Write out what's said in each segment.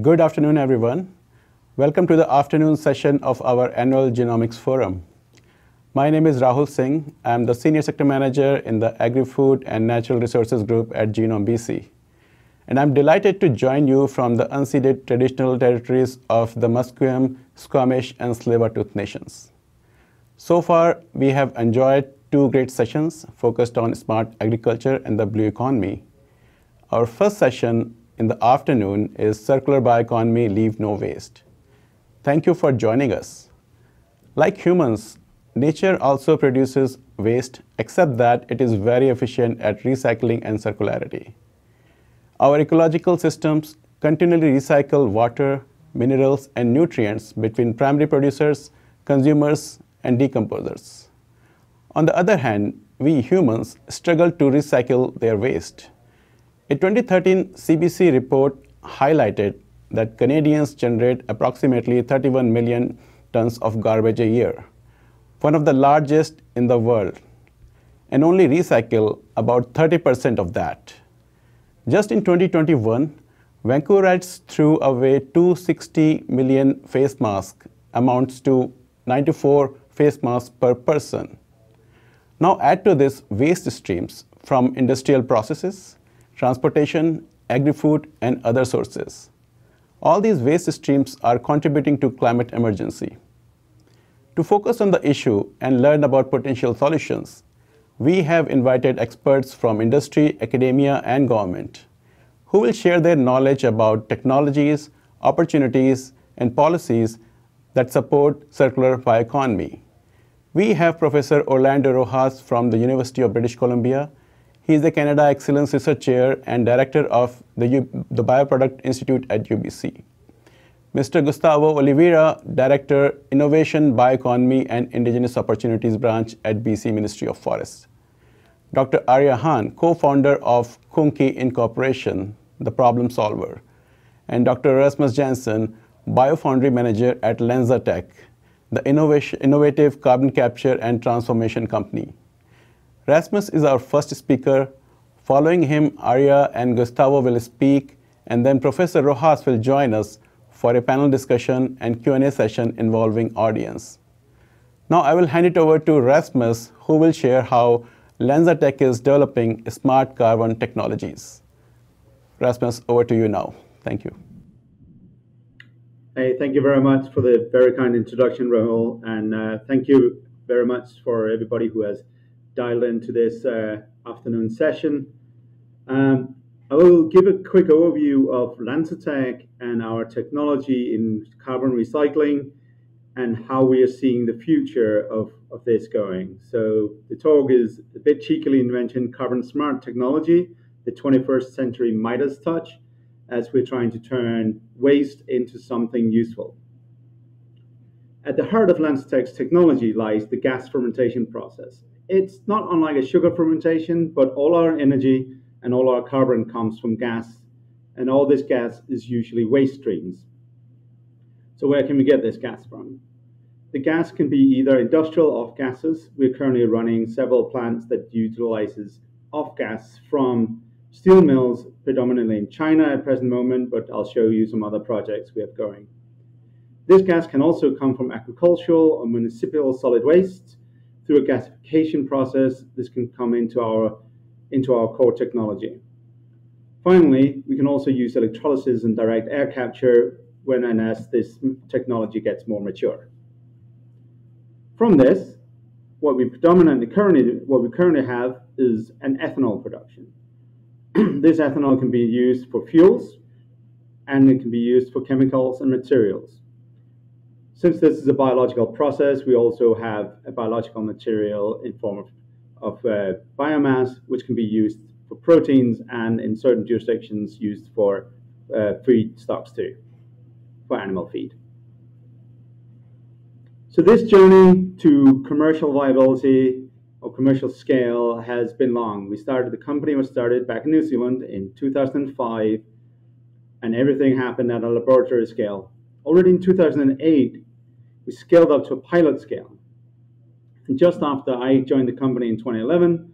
Good afternoon, everyone. Welcome to the afternoon session of our annual Genomics Forum. My name is Rahul Singh. I'm the Senior Sector Manager in the Agri-Food and Natural Resources Group at Genome BC. And I'm delighted to join you from the unceded traditional territories of the Musqueam, Squamish, and Tsleil-Waututh nations. So far, we have enjoyed two great sessions focused on smart agriculture and the blue economy. Our first session in the afternoon is Circular Bioeconomy, Leave No Waste. Thank you for joining us. Like humans, nature also produces waste, except that it is very efficient at recycling and circularity. Our ecological systems continually recycle water, minerals, and nutrients between primary producers, consumers, and decomposers. On the other hand, we humans struggle to recycle their waste. A 2013 CBC report highlighted that Canadians generate approximately 31 million tons of garbage a year, one of the largest in the world, and only recycle about 30% of that. Just in 2021, Vancouverites threw away 260 million face masks, amounts to 94 face masks per person. Now add to this waste streams from industrial processes, transportation, agri-food, and other sources. All these waste streams are contributing to climate emergency. To focus on the issue and learn about potential solutions, we have invited experts from industry, academia, and government who will share their knowledge about technologies, opportunities, and policies that support circular bioeconomy. We have Professor Orlando Rojas from the University of British Columbia. He is the Canada Excellence Research Chair and Director of the Bioproduct Institute at UBC. Mr. Gustavo Oliveira, Director, Innovation, Bioeconomy, and Indigenous Opportunities Branch at BC Ministry of Forests. Dr. Arya Han, co-founder of Kunki Incorporation, the problem solver. And Dr. Rasmus Jansen, Biofoundry Manager at LanzaTech, the innovative carbon capture and transformation company. Rasmus is our first speaker. Following him, Arya and Gustavo will speak, and then Professor Rojas will join us for a panel discussion and Q&A session involving audience. Now I will hand it over to Rasmus, who will share how LanzaTech is developing smart carbon technologies. Rasmus, over to you now. Thank you. Hey, thank you very much for the very kind introduction, Rahul, and thank you very much for everybody who has dialed into this afternoon session. I will give a quick overview of LanzaTech and our technology in carbon recycling and how we are seeing the future of this going. So the talk is a bit cheekily mentioned carbon smart technology, the 21st century Midas touch, as we're trying to turn waste into something useful. At the heart of LanzaTech's technology lies the gas fermentation process. It's not unlike a sugar fermentation, but all our energy and all our carbon comes from gas, and all this gas is usually waste streams. So where can we get this gas from? The gas can be either industrial off-gases. We're currently running several plants that utilizes off-gas from steel mills, predominantly in China at present moment, but I'll show you some other projects we have going. This gas can also come from agricultural or municipal solid waste. Through a gasification process, this can come into our core technology. Finally, we can also use electrolysis and direct air capture when and as this technology gets more mature. From this, what we currently have is an ethanol production. This ethanol can be used for fuels, and it can be used for chemicals and materials. Since this is a biological process, we also have a biological material in form of biomass, which can be used for proteins and in certain jurisdictions used for feed stocks too, for animal feed. So this journey to commercial viability or commercial scale has been long. The company was started back in New Zealand in 2005, and everything happened at a laboratory scale. Already in 2008, we scaled up to a pilot scale. And just after I joined the company in 2011,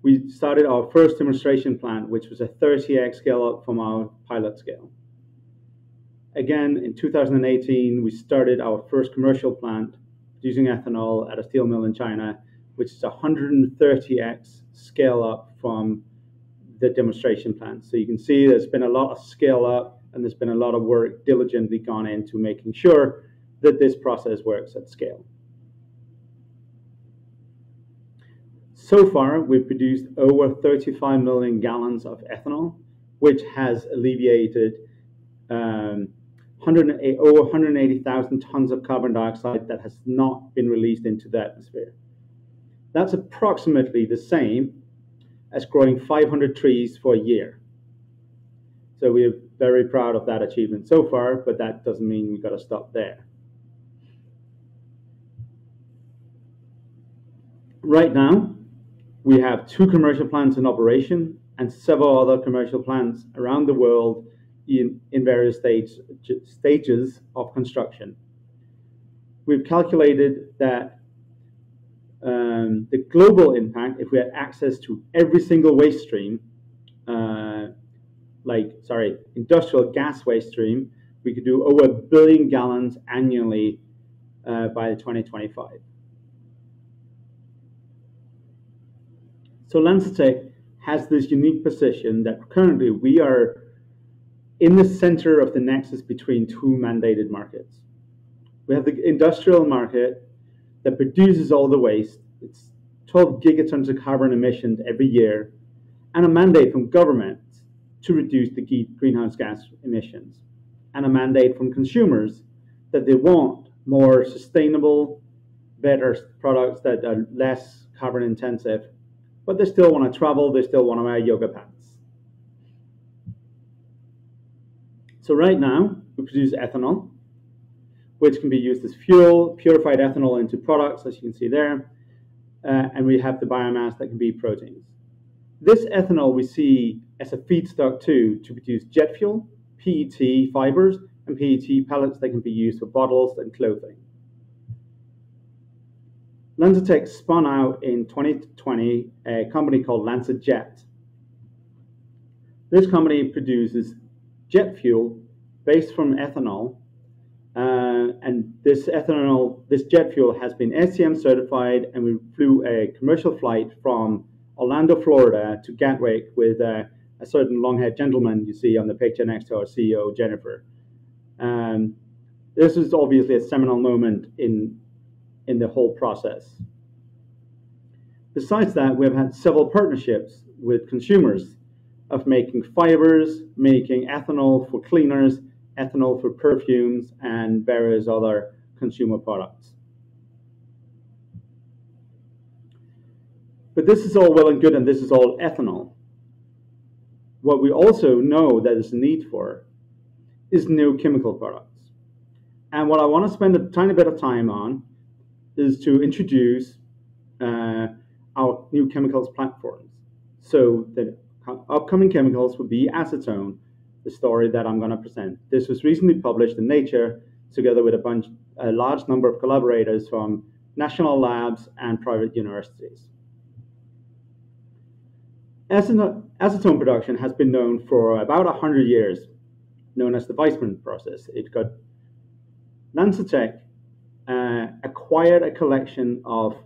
we started our first demonstration plant, which was a 30x scale up from our pilot scale. Again, in 2018, we started our first commercial plant producing ethanol at a steel mill in China, which is 130x scale up from the demonstration plant. So you can see there's been a lot of scale up, and there's been a lot of work diligently gone into making sure that this process works at scale. So far, we've produced over 35 million gallons of ethanol, which has alleviated over 180,000 tons of carbon dioxide that has not been released into the atmosphere. That's approximately the same as growing 500 trees for a year. So we're very proud of that achievement so far, but that doesn't mean we've got to stop there. Right now, we have 2 commercial plants in operation and several other commercial plants around the world in various stages of construction. We've calculated that the global impact, if we had access to every single waste stream, industrial gas waste stream, we could do over 1 billion gallons annually by 2025. So LanzaTech has this unique position that currently we are in the center of the nexus between 2 mandated markets. We have the industrial market that produces all the waste. It's 12 gigatons of carbon emissions every year, and a mandate from governments to reduce the greenhouse gas emissions, and a mandate from consumers that they want more sustainable, better products that are less carbon intensive, but they still want to travel, they still want to wear yoga pants. So right now, we produce ethanol, which can be used as fuel, purified ethanol into products, as you can see there, and we have the biomass that can be proteins. This ethanol we see as a feedstock to produce jet fuel, PET fibers, and PET pellets that can be used for bottles and clothing. LanzaTech spun out in 2020 a company called LanzaJet. This company produces jet fuel based from ethanol, and this jet fuel has been SCM certified, and we flew a commercial flight from Orlando, Florida to Gatwick with a certain long-haired gentleman you see on the picture next to our CEO, Jennifer. This is obviously a seminal moment in the whole process. Besides that, we've had several partnerships with consumers of making fibers, making ethanol for cleaners, ethanol for perfumes, and various other consumer products. But this is all well and good, and this is all ethanol. What we also know that is a need for is new chemical products. And what I want to spend a tiny bit of time on is to introduce our new chemicals platforms. So the upcoming chemicals will be acetone, the story that I'm going to present. This was recently published in Nature, together with a large number of collaborators from national labs and private universities. Acetone production has been known for about 100 years, known as the Weissman process. LanzaTech acquired a collection of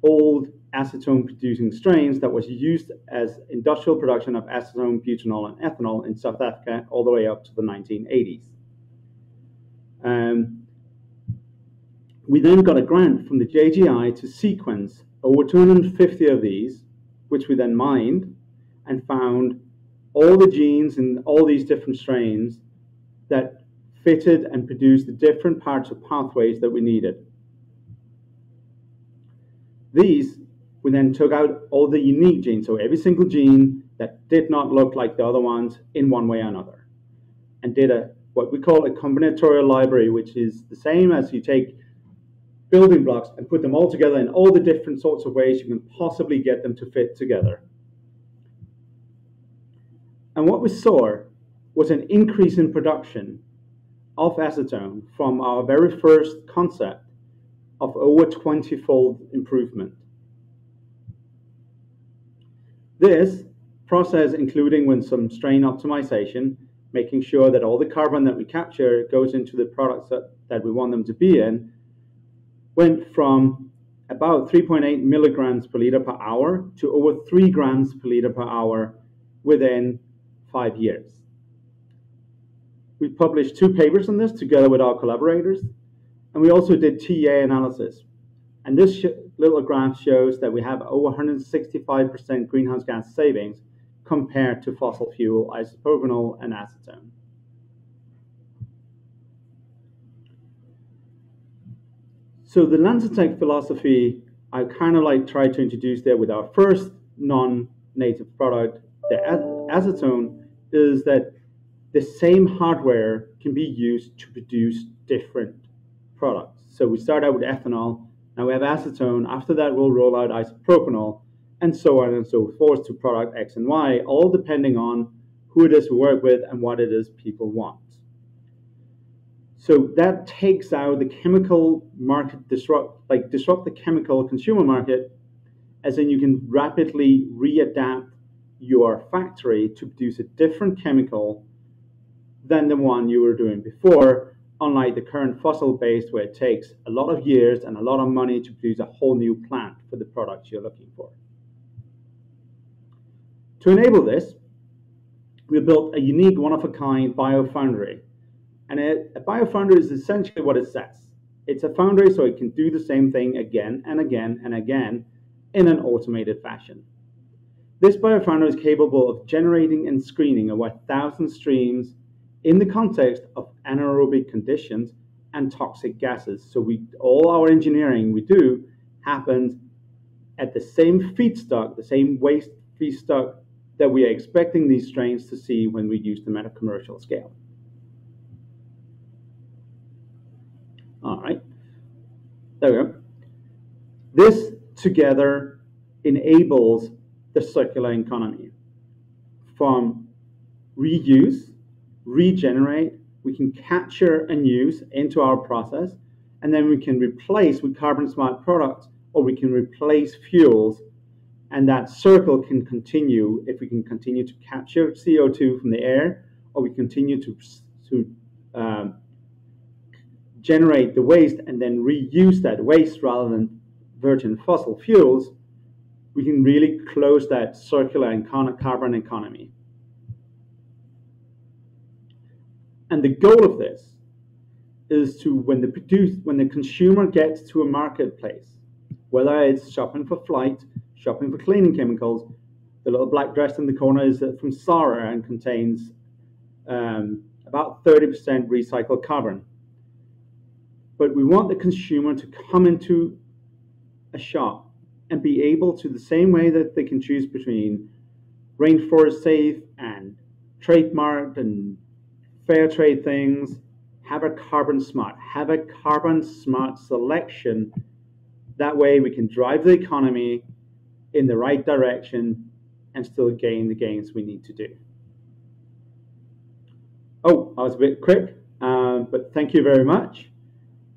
old acetone-producing strains that was used as industrial production of acetone, butanol, and ethanol in South Africa all the way up to the 1980s. We then got a grant from the JGI to sequence over 250 of these, which we then mined and found all the genes in all these different strains that fitted and produced the different parts of pathways that we needed. These, we then took out all the unique genes, so every single gene that did not look like the other ones in one way or another, and did what we call a combinatorial library, which is the same as you take building blocks and put them all together in all the different sorts of ways you can possibly get them to fit together. And what we saw was an increase in production of acetone from our very first concept of over 20-fold improvement. This process, including with some strain optimization, making sure that all the carbon that we capture goes into the products that we want them to be in, went from about 3.8 milligrams per liter per hour to over 3 grams per liter per hour within 5 years. We published 2 papers on this together with our collaborators, and we also did TEA analysis. And this little graph shows that we have over 165% greenhouse gas savings compared to fossil fuel, isopropanol, and acetone. So the LanzaTech philosophy, I kind of like tried to introduce there with our first non-native product, the acetone, is that the same hardware can be used to produce different products. So we start out with ethanol, now we have acetone, after that we'll roll out isopropanol, and so on and so forth to product X and Y, all depending on who it is we work with and what it is people want. So that takes out the chemical market, disrupt the chemical consumer market, as in you can rapidly readapt your factory to produce a different chemical than the one you were doing before, unlike the current fossil-based where it takes a lot of years and a lot of money to produce a whole new plant for the products you're looking for. To enable this, we built a unique one-of-a-kind biofoundry. And a biofoundry is essentially what it says. It's a foundry so it can do the same thing again and again and again in an automated fashion. This biofoundry is capable of generating and screening over 1,000 streams in the context of anaerobic conditions and toxic gases. So all our engineering we do happens at the same feedstock, the same waste feedstock that we are expecting these strains to see when we use them at a commercial scale. All right, there we go. This together enables the circular economy. From reuse, regenerate, we can capture and use into our process, and then we can replace with carbon smart products, or we can replace fuels, and that circle can continue if we can continue to capture CO2 from the air, or we continue to generate the waste and then reuse that waste rather than virgin fossil fuels. We can really close that circular and carbon economy. And the goal of this is to, when the consumer gets to a marketplace, whether it's shopping for flight, shopping for cleaning chemicals, the little black dress in the corner is from Sara and contains about 30% recycled carbon. But we want the consumer to come into a shop and be able to, the same way that they can choose between rainforest safe and trademarked and fair trade things, have a carbon smart selection. That way we can drive the economy in the right direction and still gain the gains we need to do. Oh, I was a bit quick, but thank you very much.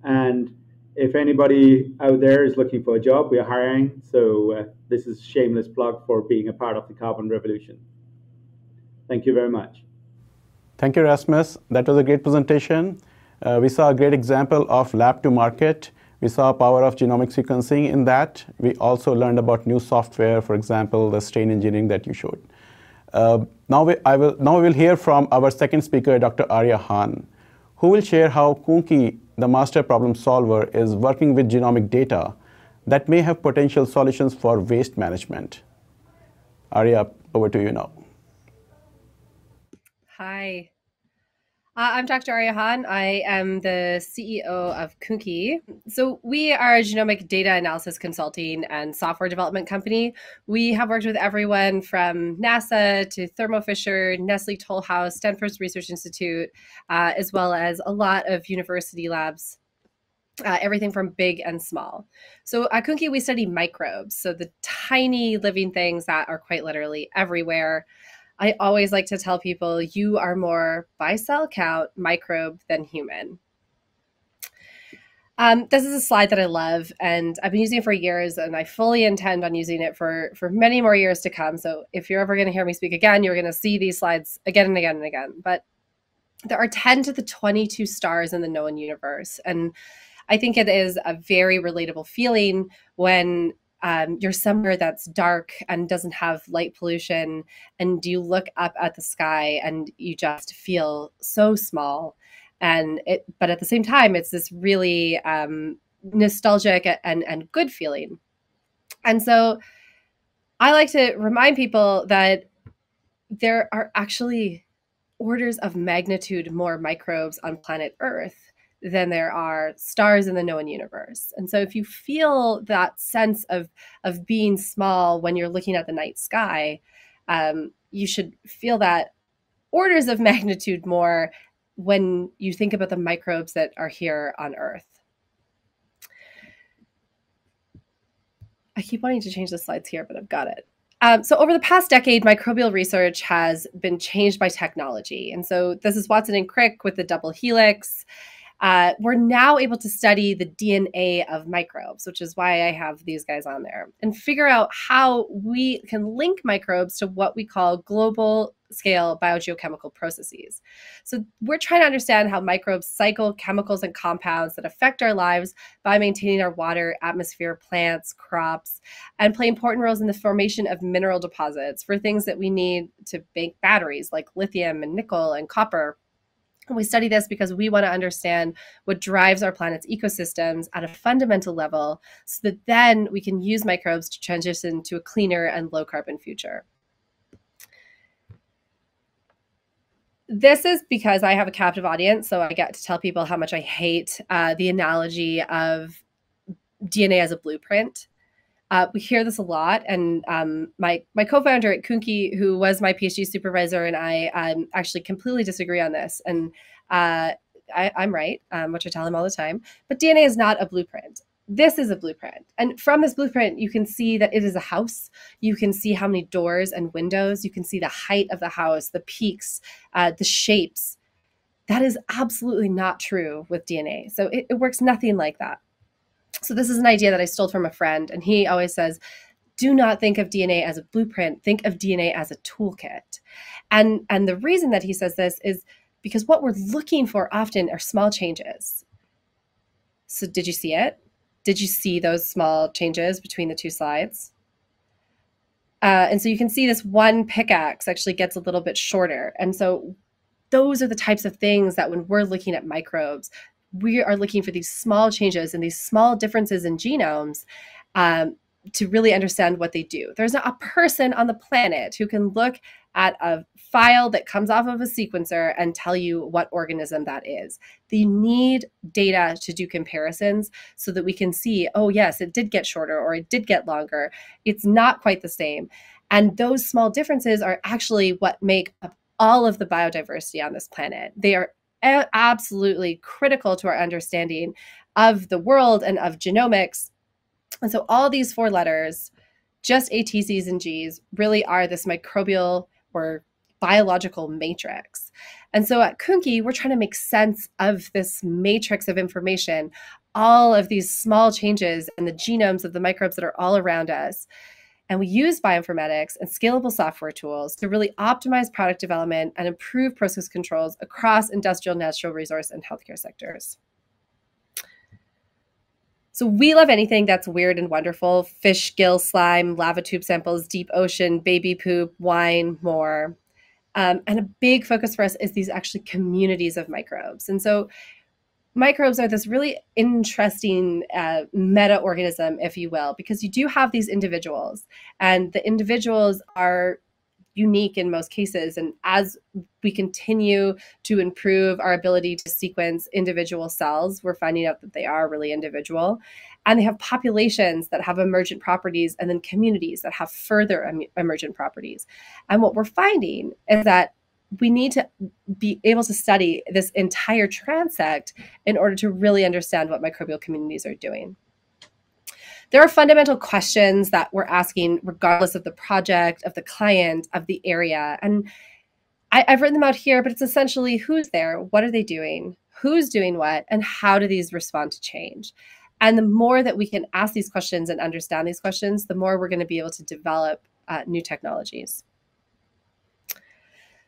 And if anybody out there is looking for a job, we are hiring. So this is a shameless plug for being a part of the carbon revolution. Thank you very much. Thank you, Rasmus. That was a great presentation. We saw a great example of lab to market. We saw power of genomic sequencing in that. We also learned about new software, for example, the strain engineering that you showed. Now we'll hear from our second speaker, Dr. Arya Han, who will share how Kunki, the master problem solver, is working with genomic data that may have potential solutions for waste management. Arya, over to you now. Hi, I'm Dr. Arya Han. I am the CEO of Kunki. So we are a genomic data analysis consulting and software development company. We have worked with everyone from NASA to Thermo Fisher, Nestle Toll House, Stanford Research Institute, as well as a lot of university labs, everything from big and small. So at Kunki, we study microbes, so the tiny living things that are quite literally everywhere. I always like to tell people you are more by cell count microbe than human. This is a slide that I love, and I've been using it for years, and I fully intend on using it for many more years to come. So if you're ever going to hear me speak again, you're going to see these slides again and again and again. But There are 10 to the 22 stars in the known universe. And I think it is a very relatable feeling when you're somewhere that's dark and doesn't have light pollution, and you look up at the sky and you just feel so small. But at the same time, it's this really nostalgic and good feeling. And so I like to remind people that there are actually orders of magnitude more microbes on planet Earth than there are stars in the known universe. And so if you feel that sense of being small when you're looking at the night sky, you should feel that orders of magnitude more when you think about the microbes that are here on Earth. I keep wanting to change the slides here, but I've got it. So over the past decade, microbial research has been changed by technology. And so this is Watson and Crick with the double helix. We're now able to study the DNA of microbes, which is why I have these guys on there, and figure out how we can link microbes to what we call global scale biogeochemical processes. So we're trying to understand how microbes cycle chemicals and compounds that affect our lives by maintaining our water, atmosphere, plants, crops, and play important roles in the formation of mineral deposits for things that we need to make batteries like lithium and nickel and copper. We study this because we want to understand what drives our planet's ecosystems at a fundamental level so that then we can use microbes to transition to a cleaner and low carbon future. This is because I have a captive audience, so I get to tell people how much I hate the analogy of DNA as a blueprint. We hear this a lot, and my co-founder at Kunki, who was my PhD supervisor, and I actually completely disagree on this. And I'm right, which I tell him all the time. But DNA is not a blueprint. This is a blueprint. And from this blueprint, you can see that it is a house. You can see how many doors and windows. You can see the height of the house, the peaks, the shapes. That is absolutely not true with DNA. So it works nothing like that. So this is an idea that I stole from a friend, and he always says, do not think of DNA as a blueprint, think of DNA as a toolkit. And the reason that he says this is because what we're looking for often are small changes. So did you see it? Did you see those small changes between the two slides? And so you can see this one pickaxe actually gets a little bit shorter. And so those are the types of things that when we're looking at microbes, we are looking for these small changes and these small differences in genomes to really understand what they do. There's not a person on the planet who can look at a file that comes off of a sequencer and tell you what organism that is. They need data to do comparisons so that we can see, oh yes, it did get shorter or it did get longer. It's not quite the same. And those small differences are actually what make up all of the biodiversity on this planet. They are absolutely critical to our understanding of the world and of genomics. And so all these four letters, just A, T, C's, and G's, really are this microbial or biological matrix. And so at Kunki, we're trying to make sense of this matrix of information, all of these small changes in the genomes of the microbes that are all around us. And we use bioinformatics and scalable software tools to really optimize product development and improve process controls across industrial, natural resource, and healthcare sectors. So we love anything that's weird and wonderful: fish, gill, slime, lava tube samples, deep ocean, baby poop, wine, more. And a big focus for us is these actually communities of microbes. And so microbes are this really interesting meta-organism, if you will, because you do have these individuals, and the individuals are unique in most cases. And as we continue to improve our ability to sequence individual cells, we're finding out that they are really individual. And they have populations that have emergent properties, and then communities that have further emergent properties. And what we're finding is that we need to be able to study this entire transect in order to really understand what microbial communities are doing. There are fundamental questions that we're asking regardless of the project, of the client, of the area. And I've written them out here, but it's essentially who's there, what are they doing, who's doing what, and how do these respond to change? And the more that we can ask these questions and understand these questions, the more we're going to be able to develop new technologies.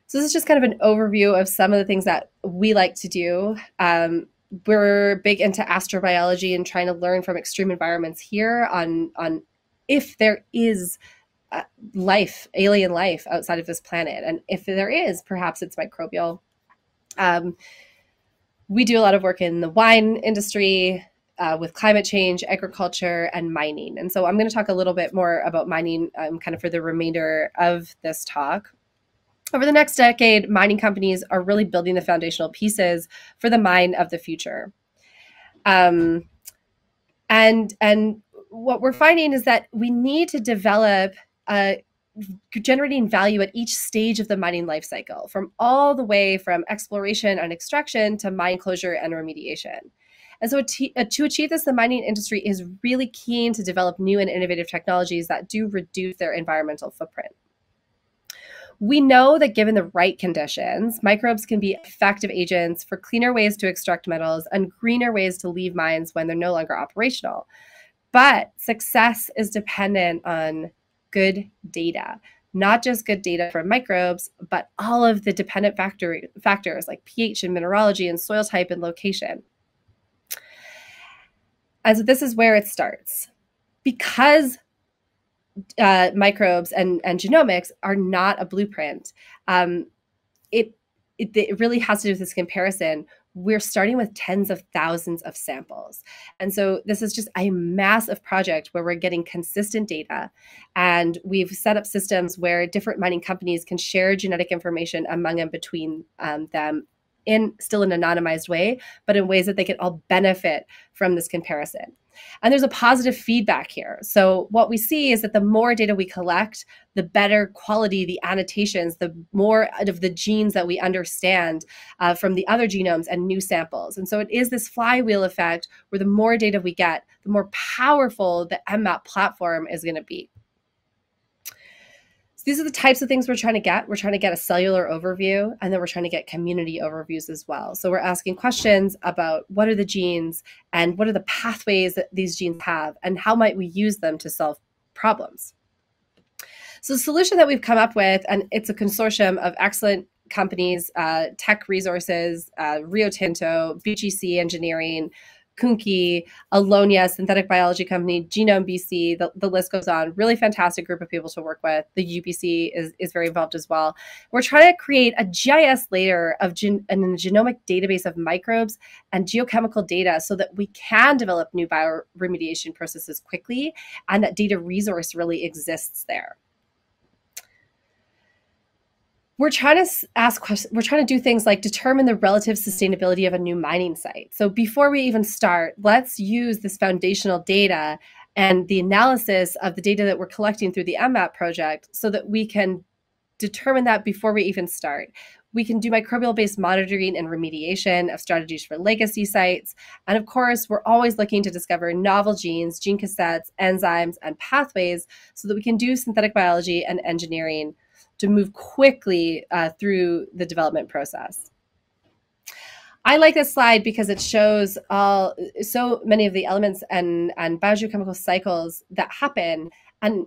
So this is just kind of an overview of some of the things that we like to do. We're big into astrobiology and trying to learn from extreme environments here on if there is life, alien life outside of this planet. And if there is, perhaps it's microbial. We do a lot of work in the wine industry, with climate change, agriculture, and mining. And so I'm going to talk a little bit more about mining kind of for the remainder of this talk. Over the next decade, mining companies are really building the foundational pieces for the mine of the future. And what we're finding is that we need to develop generating value at each stage of the mining life cycle, from all the way from exploration and extraction to mine closure and remediation. And so to achieve this, the mining industry is really keen to develop new and innovative technologies that do reduce their environmental footprint. We know that given the right conditions, microbes can be effective agents for cleaner ways to extract metals and greener ways to leave mines when they're no longer operational. But success is dependent on good data, not just good data for microbes, but all of the dependent factors like pH and mineralogy and soil type and location. And so this is where it starts. Because microbes and genomics are not a blueprint, it really has to do with this comparison. We're starting with tens of thousands of samples. And so this is just a massive project where we're getting consistent data. And we've set up systems where different mining companies can share genetic information among and between them still in an anonymized way, but in ways that they can all benefit from this comparison. And there's a positive feedback here. So what we see is that the more data we collect, the better quality the annotations, the more of the genes that we understand from the other genomes and new samples. And so it is this flywheel effect where the more data we get, the more powerful the MMAP platform is going to be. So these are the types of things we're trying to get. We're trying to get a cellular overview, and then we're trying to get community overviews as well. So we're asking questions about what are the genes and what are the pathways that these genes have, and how might we use them to solve problems. So the solution that we've come up with, and it's a consortium of excellent companies, Tech Resources, Rio Tinto, BGC Engineering, Kunki, Alonia, synthetic biology company, Genome BC, the list goes on. Really fantastic group of people to work with. The UBC is very involved as well. We're trying to create a GIS layer of a genomic database of microbes and geochemical data so that we can develop new bioremediation processes quickly, and that data resource really exists there. We're trying to ask questions. We're trying to do things like determine the relative sustainability of a new mining site. So before we even start, let's use this foundational data and the analysis of the data that we're collecting through the MMAP project so that we can determine that before we even start. We can do microbial-based monitoring and remediation of strategies for legacy sites. And of course, we're always looking to discover novel genes, gene cassettes, enzymes, and pathways so that we can do synthetic biology and engineering to move quickly through the development process. I like this slide because it shows so many of the elements and biogeochemical cycles that happen, and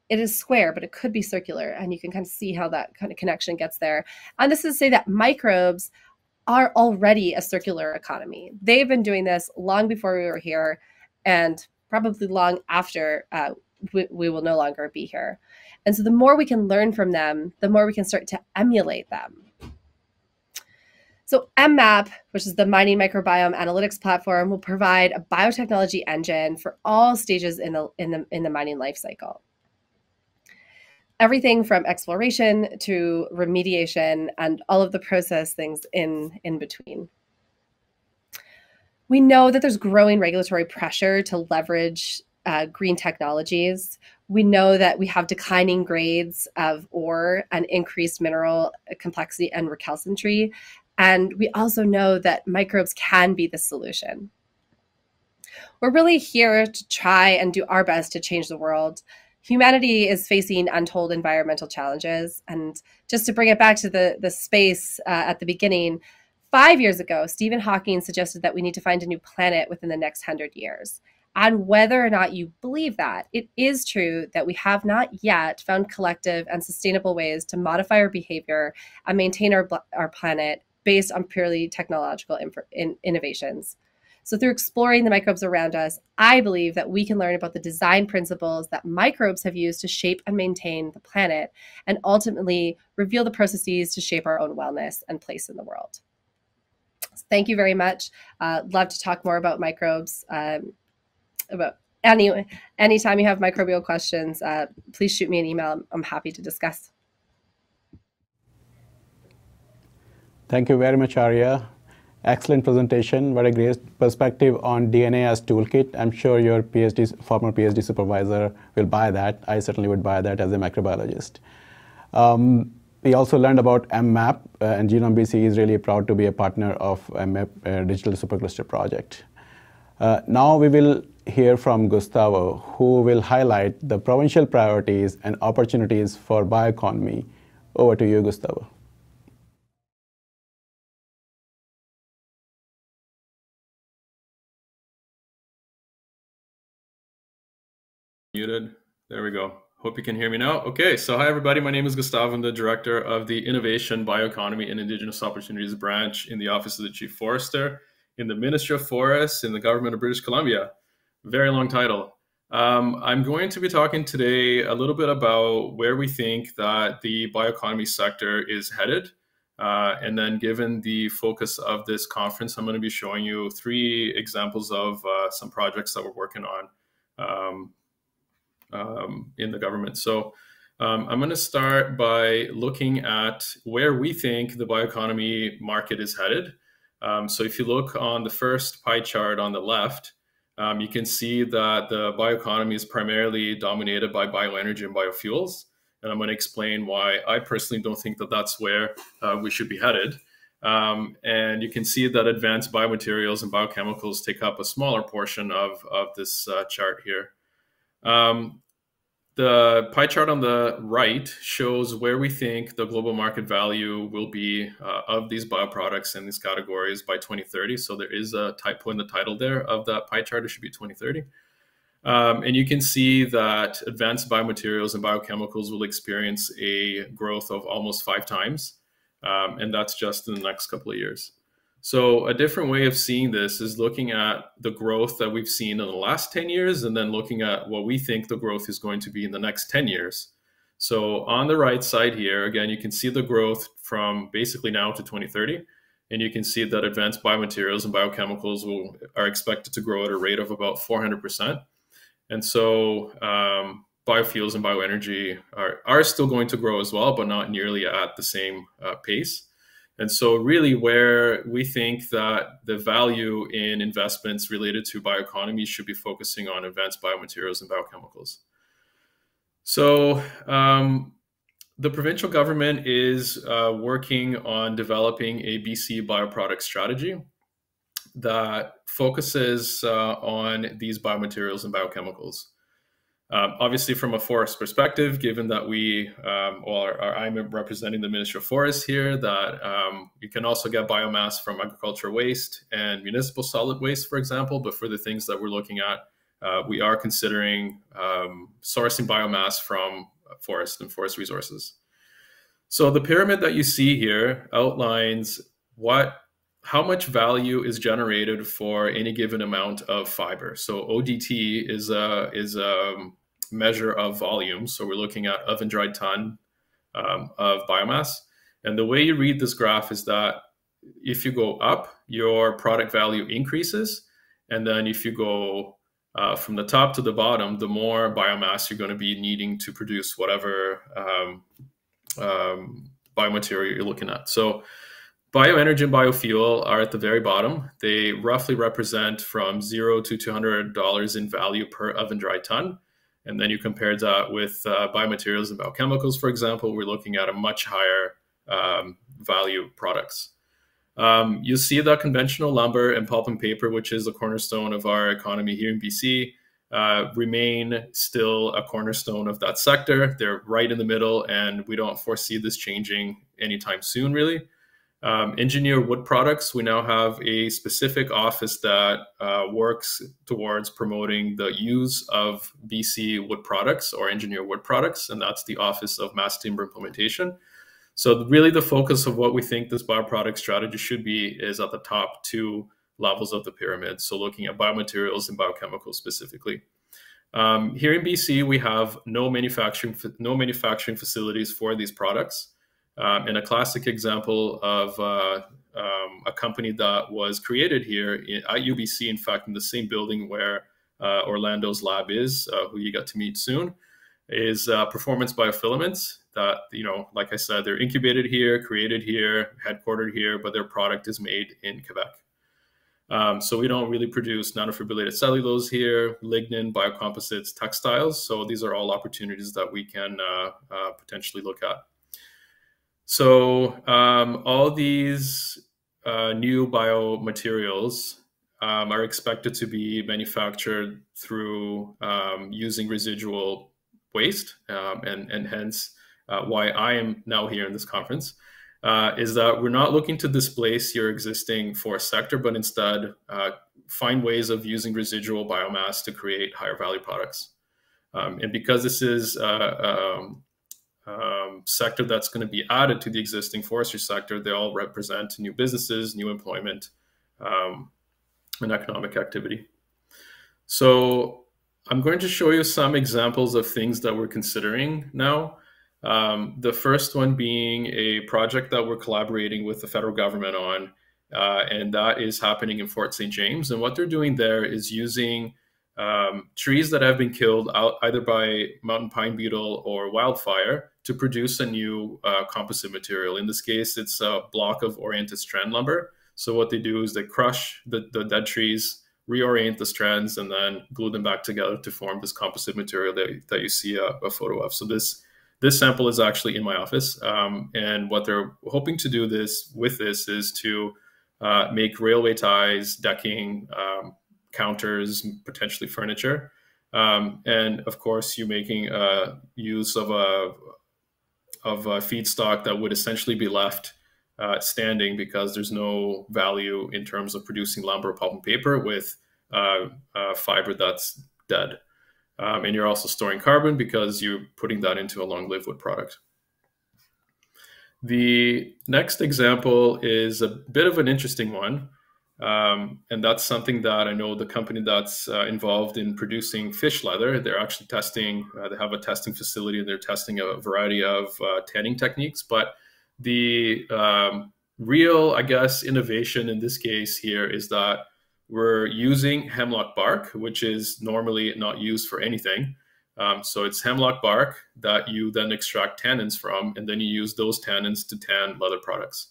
it is square, but it could be circular, and you can kind of see how that kind of connection gets there. And this is to say that microbes are already a circular economy. They've been doing this long before we were here, and probably long after we will no longer be here. And so the more we can learn from them, the more we can start to emulate them. So MMAP, which is the Mining Microbiome Analytics Platform, will provide a biotechnology engine for all stages in the mining life cycle. Everything from exploration to remediation and all of the process things in between. We know that there's growing regulatory pressure to leverage green technologies. We know that we have declining grades of ore and increased mineral complexity and recalcitry. And we also know that microbes can be the solution. We're really here to try and do our best to change the world. Humanity is facing untold environmental challenges. And just to bring it back to the space at the beginning, 5 years ago, Stephen Hawking suggested that we need to find a new planet within the next 100 years. And whether or not you believe that, it is true that we have not yet found collective and sustainable ways to modify our behavior and maintain our planet based on purely technological innovations. So through exploring the microbes around us, I believe that we can learn about the design principles that microbes have used to shape and maintain the planet, and ultimately reveal the processes to shape our own wellness and place in the world. So thank you very much. Love to talk more about microbes. About anytime you have microbial questions, please shoot me an email. I'm happy to discuss. Thank you very much, Arya. Excellent presentation, very great perspective on DNA as toolkit. I'm sure your former PhD supervisor will buy that. I certainly would buy that as a microbiologist. We also learned about MMAP, and Genome BC is really proud to be a partner of MMAP Digital Supercluster project. Now we will hear from Gustavo, who will highlight the provincial priorities and opportunities for bioeconomy. Over to you, Gustavo. Muted. There we go. Hope you can hear me now. Okay, so hi everybody. My name is Gustavo. I'm the director of the Innovation, Bioeconomy, and Indigenous Opportunities branch in the Office of the Chief Forester in the Ministry of Forests in the Government of British Columbia. Very long title. I'm going to be talking today a little bit about where we think that the bioeconomy sector is headed. And then given the focus of this conference, I'm going to be showing you 3 examples of some projects that we're working on in the government. So I'm going to start by looking at where we think the bioeconomy market is headed. So if you look on the first pie chart on the left, you can see that the bioeconomy is primarily dominated by bioenergy and biofuels. And I'm going to explain why I personally don't think that that's where we should be headed. And you can see that advanced biomaterials and biochemicals take up a smaller portion of this chart here. The pie chart on the right shows where we think the global market value will be of these bioproducts in these categories by 2030. So there is a typo in the title there of that pie chart. It should be 2030. And you can see that advanced biomaterials and biochemicals will experience a growth of almost 5 times. And that's just in the next couple of years. So a different way of seeing this is looking at the growth that we've seen in the last 10 years and then looking at what we think the growth is going to be in the next 10 years. So on the right side here, again, you can see the growth from basically now to 2030. And you can see that advanced biomaterials and biochemicals are expected to grow at a rate of about 400%. And so biofuels and bioenergy are still going to grow as well, but not nearly at the same pace. And so really where we think that the value in investments related to bioeconomy should be focusing on advanced biomaterials and biochemicals. So the provincial government is working on developing a BC bioproduct strategy that focuses on these biomaterials and biochemicals. Obviously, from a forest perspective, given that I'm representing the Ministry of Forests here, that you can also get biomass from agricultural waste and municipal solid waste, for example. But for the things that we're looking at, we are considering sourcing biomass from forest and forest resources. So the pyramid that you see here outlines how much value is generated for any given amount of fiber. So ODT is a measure of volume. So we're looking at oven dried ton of biomass. And the way you read this graph is that if you go up, your product value increases. And then if you go from the top to the bottom, the more biomass you're going to be needing to produce whatever biomaterial you're looking at. So bioenergy and biofuel are at the very bottom. They roughly represent from $0 to $200 in value per oven dry ton. And then you compare that with biomaterials and biochemicals, for example, we're looking at a much higher value products. You see that conventional lumber and pulp and paper, which is the cornerstone of our economy here in BC, remain still a cornerstone of that sector. They're right in the middle, and we don't foresee this changing anytime soon, really. Engineered wood products, we now have a specific office that works towards promoting the use of BC wood products or engineered wood products, and that's the Office of Mass Timber Implementation. So really the focus of what we think this bioproduct strategy should be is at the top two levels of the pyramid, so looking at biomaterials and biochemicals specifically. Here in BC, we have no manufacturing facilities for these products. And a classic example of a company that was created here at UBC, in fact, in the same building where Orlando's lab is, who you got to meet soon, is Performance Biofilaments. That, like I said, they're incubated here, created here, headquartered here, but their product is made in Quebec. So we don't really produce nanofibrillated cellulose here, lignin, biocomposites, textiles. So these are all opportunities that we can potentially look at. So all these new biomaterials are expected to be manufactured through using residual waste, and hence why I am now here in this conference, is that we're not looking to displace your existing forest sector, but instead find ways of using residual biomass to create higher value products. And because this is sector that's going to be added to the existing forestry sector, they all represent new businesses, new employment, and economic activity. So I'm going to show you some examples of things that we're considering now. The first one being a project that we're collaborating with the federal government on, and that is happening in Fort St. James. And what they're doing there is using trees that have been killed either by mountain pine beetle or wildfire to produce a new composite material. In this case, it's a block of oriented strand lumber. So what they do is they crush the dead trees, reorient the strands, and then glue them back together to form this composite material that you see a photo of. So this sample is actually in my office. And what they're hoping to do with this is to make railway ties, decking, counters, potentially furniture. And of course, you're making use of a feedstock that would essentially be left standing because there's no value in terms of producing lumber, pulp, and paper with fiber that's dead. And you're also storing carbon because you're putting that into a long-lived wood product. The next example is a bit of an interesting one. And that's something that I know the company that's involved in producing fish leather, they're actually testing, they have a testing facility and they're testing a variety of tanning techniques. But the real, I guess, innovation in this case here is that we're using hemlock bark, which is normally not used for anything. So it's hemlock bark that you then extract tannins from, and then you use those tannins to tan leather products.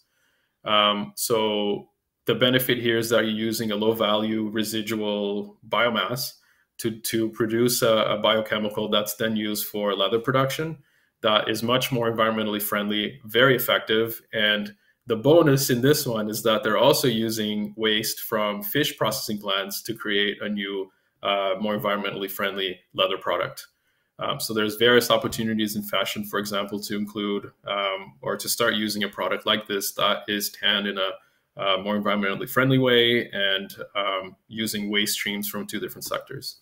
So the benefit here is that you're using a low-value residual biomass to produce a biochemical that's then used for leather production that is much more environmentally friendly, very effective. And the bonus in this one is that they're also using waste from fish processing plants to create a new, more environmentally friendly leather product. So there's various opportunities in fashion, for example, to include or to start using a product like this that is tanned in a more environmentally friendly way and using waste streams from two different sectors.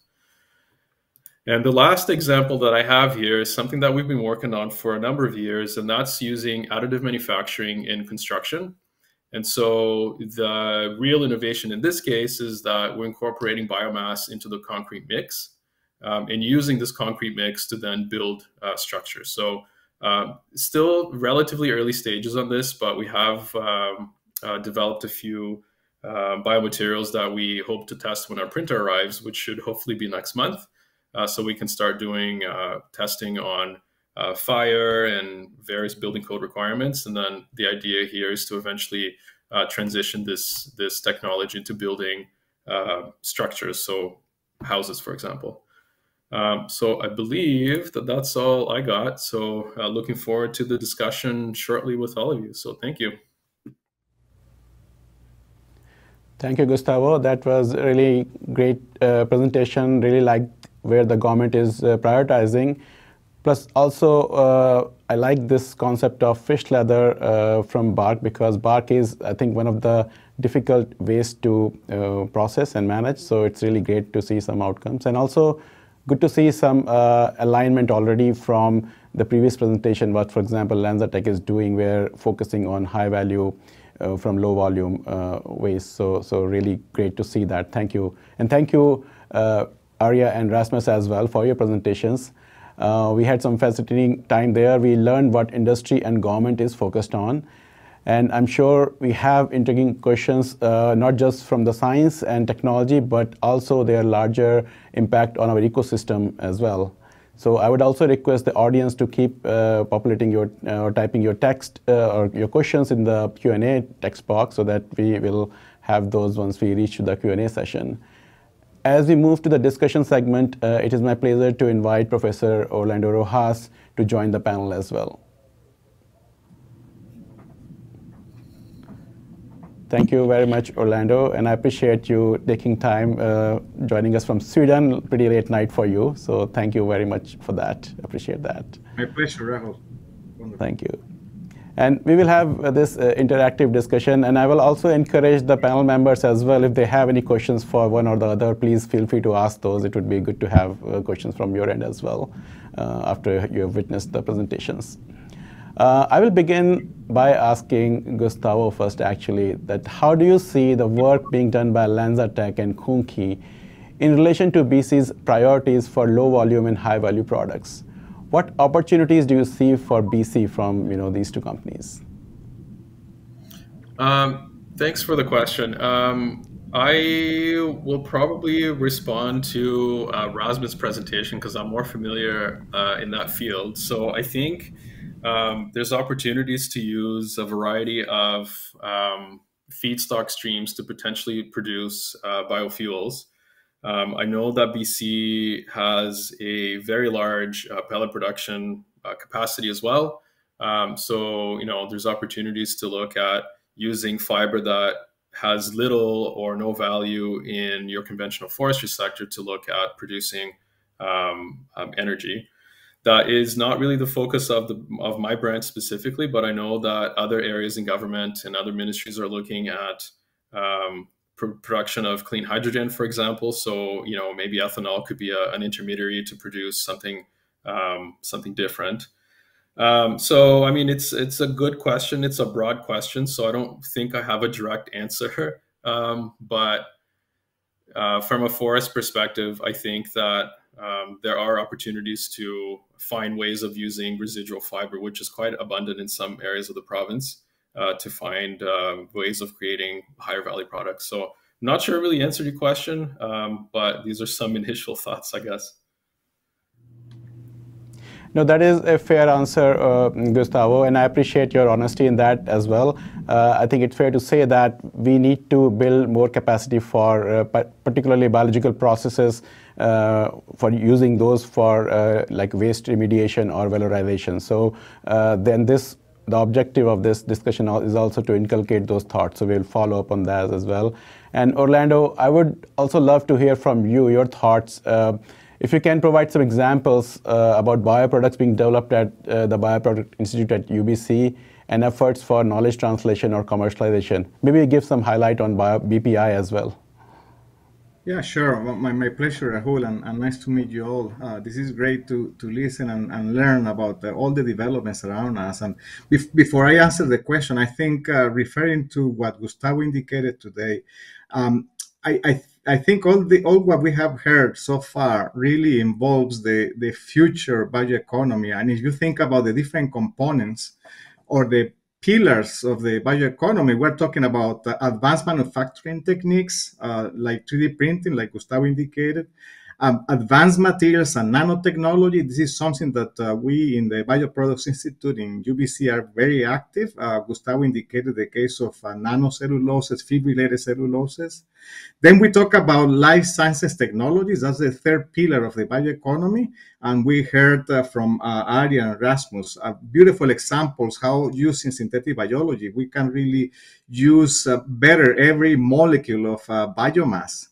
And the last example that I have here is something that we've been working on for a number of years, and that's using additive manufacturing in construction. And so the real innovation in this case is that we're incorporating biomass into the concrete mix and using this concrete mix to then build structures. So still relatively early stages on this, but we have developed a few biomaterials that we hope to test when our printer arrives, which should hopefully be next month. So we can start doing testing on fire and various building code requirements. And then the idea here is to eventually transition this technology to building structures, so houses, for example. So I believe that that's all I got. So looking forward to the discussion shortly with all of you. So thank you. Thank you, Gustavo. That was a really great presentation. Really liked where the government is prioritizing. Plus, also, I like this concept of fish leather from bark, because bark is, I think, one of the difficult ways to process and manage. So it's really great to see some outcomes, and also good to see some alignment already from the previous presentation, what, for example, LanzaTech is doing, where focusing on high value from low volume waste. So really great to see that. Thank you. And thank you, Arya and Rasmus as well, for your presentations. We had some fascinating time there. We learned what industry and government is focused on. And I'm sure we have intriguing questions, not just from the science and technology, but also their larger impact on our ecosystem as well. So I would also request the audience to keep populating your, or typing your text or your questions in the Q&A text box, so that we will have those once we reach to the Q&A session. As we move to the discussion segment, it is my pleasure to invite Professor Orlando Rojas to join the panel as well. Thank you very much, Orlando, and I appreciate you taking time joining us from Sweden, pretty late night for you. So thank you very much for that. Appreciate that. My pleasure, Rahul. Wonderful. Thank you. And we will have this interactive discussion, and I will also encourage the panel members as well, if they have any questions for one or the other, please feel free to ask those. It would be good to have questions from your end as well after you have witnessed the presentations. I will begin by asking Gustavo first, actually, that how do you see the work being done by LanzaTech and Kunki in relation to BC's priorities for low volume and high value products? What opportunities do you see for BC from these two companies? Thanks for the question. I will probably respond to Rasmus' presentation, because I'm more familiar in that field. So I think there's opportunities to use a variety of feedstock streams to potentially produce biofuels. I know that BC has a very large pellet production capacity as well. So there's opportunities to look at using fiber that has little or no value in your conventional forestry sector to look at producing energy. That is not really the focus of my branch specifically, but I know that other areas in government and other ministries are looking at production of clean hydrogen, for example. So maybe ethanol could be an intermediary to produce something different. So I mean, it's a good question. It's a broad question, so I don't think I have a direct answer. But from a forest perspective, I think that there are opportunities to find ways of using residual fiber, which is quite abundant in some areas of the province, to find ways of creating higher value products. So I'm not sure I really answered your question, but these are some initial thoughts, I guess. No, that is a fair answer, Gustavo, and I appreciate your honesty in that as well. I think it's fair to say that we need to build more capacity for particularly biological processes, for using those for like waste remediation or valorization. So then the objective of this discussion is also to inculcate those thoughts. So we'll follow up on that as well. And Orlando, I would also love to hear from you, your thoughts. If you can provide some examples about bioproducts being developed at the Bioproduct Institute at UBC and efforts for knowledge translation or commercialization. Maybe give some highlight on BPI as well. Yeah, sure. My pleasure, Rahul, and nice to meet you all. This is great to listen and learn about all the developments around us. And before I answer the question, I think referring to what Gustavo indicated today, I think all what we have heard so far really involves the future bioeconomy. And if you think about the different components or the pillars of the bioeconomy, we're talking about advanced manufacturing techniques like 3D printing, like Gustavo indicated, advanced materials and nanotechnology. This is something that we in the Bioproducts Institute in UBC are very active. Gustavo indicated the case of nanocelluloses, feed-related celluloses. Then we talk about life sciences technologies. That's the third pillar of the bioeconomy. And we heard from Arya and Rasmus beautiful examples how using synthetic biology, we can really use better every molecule of biomass.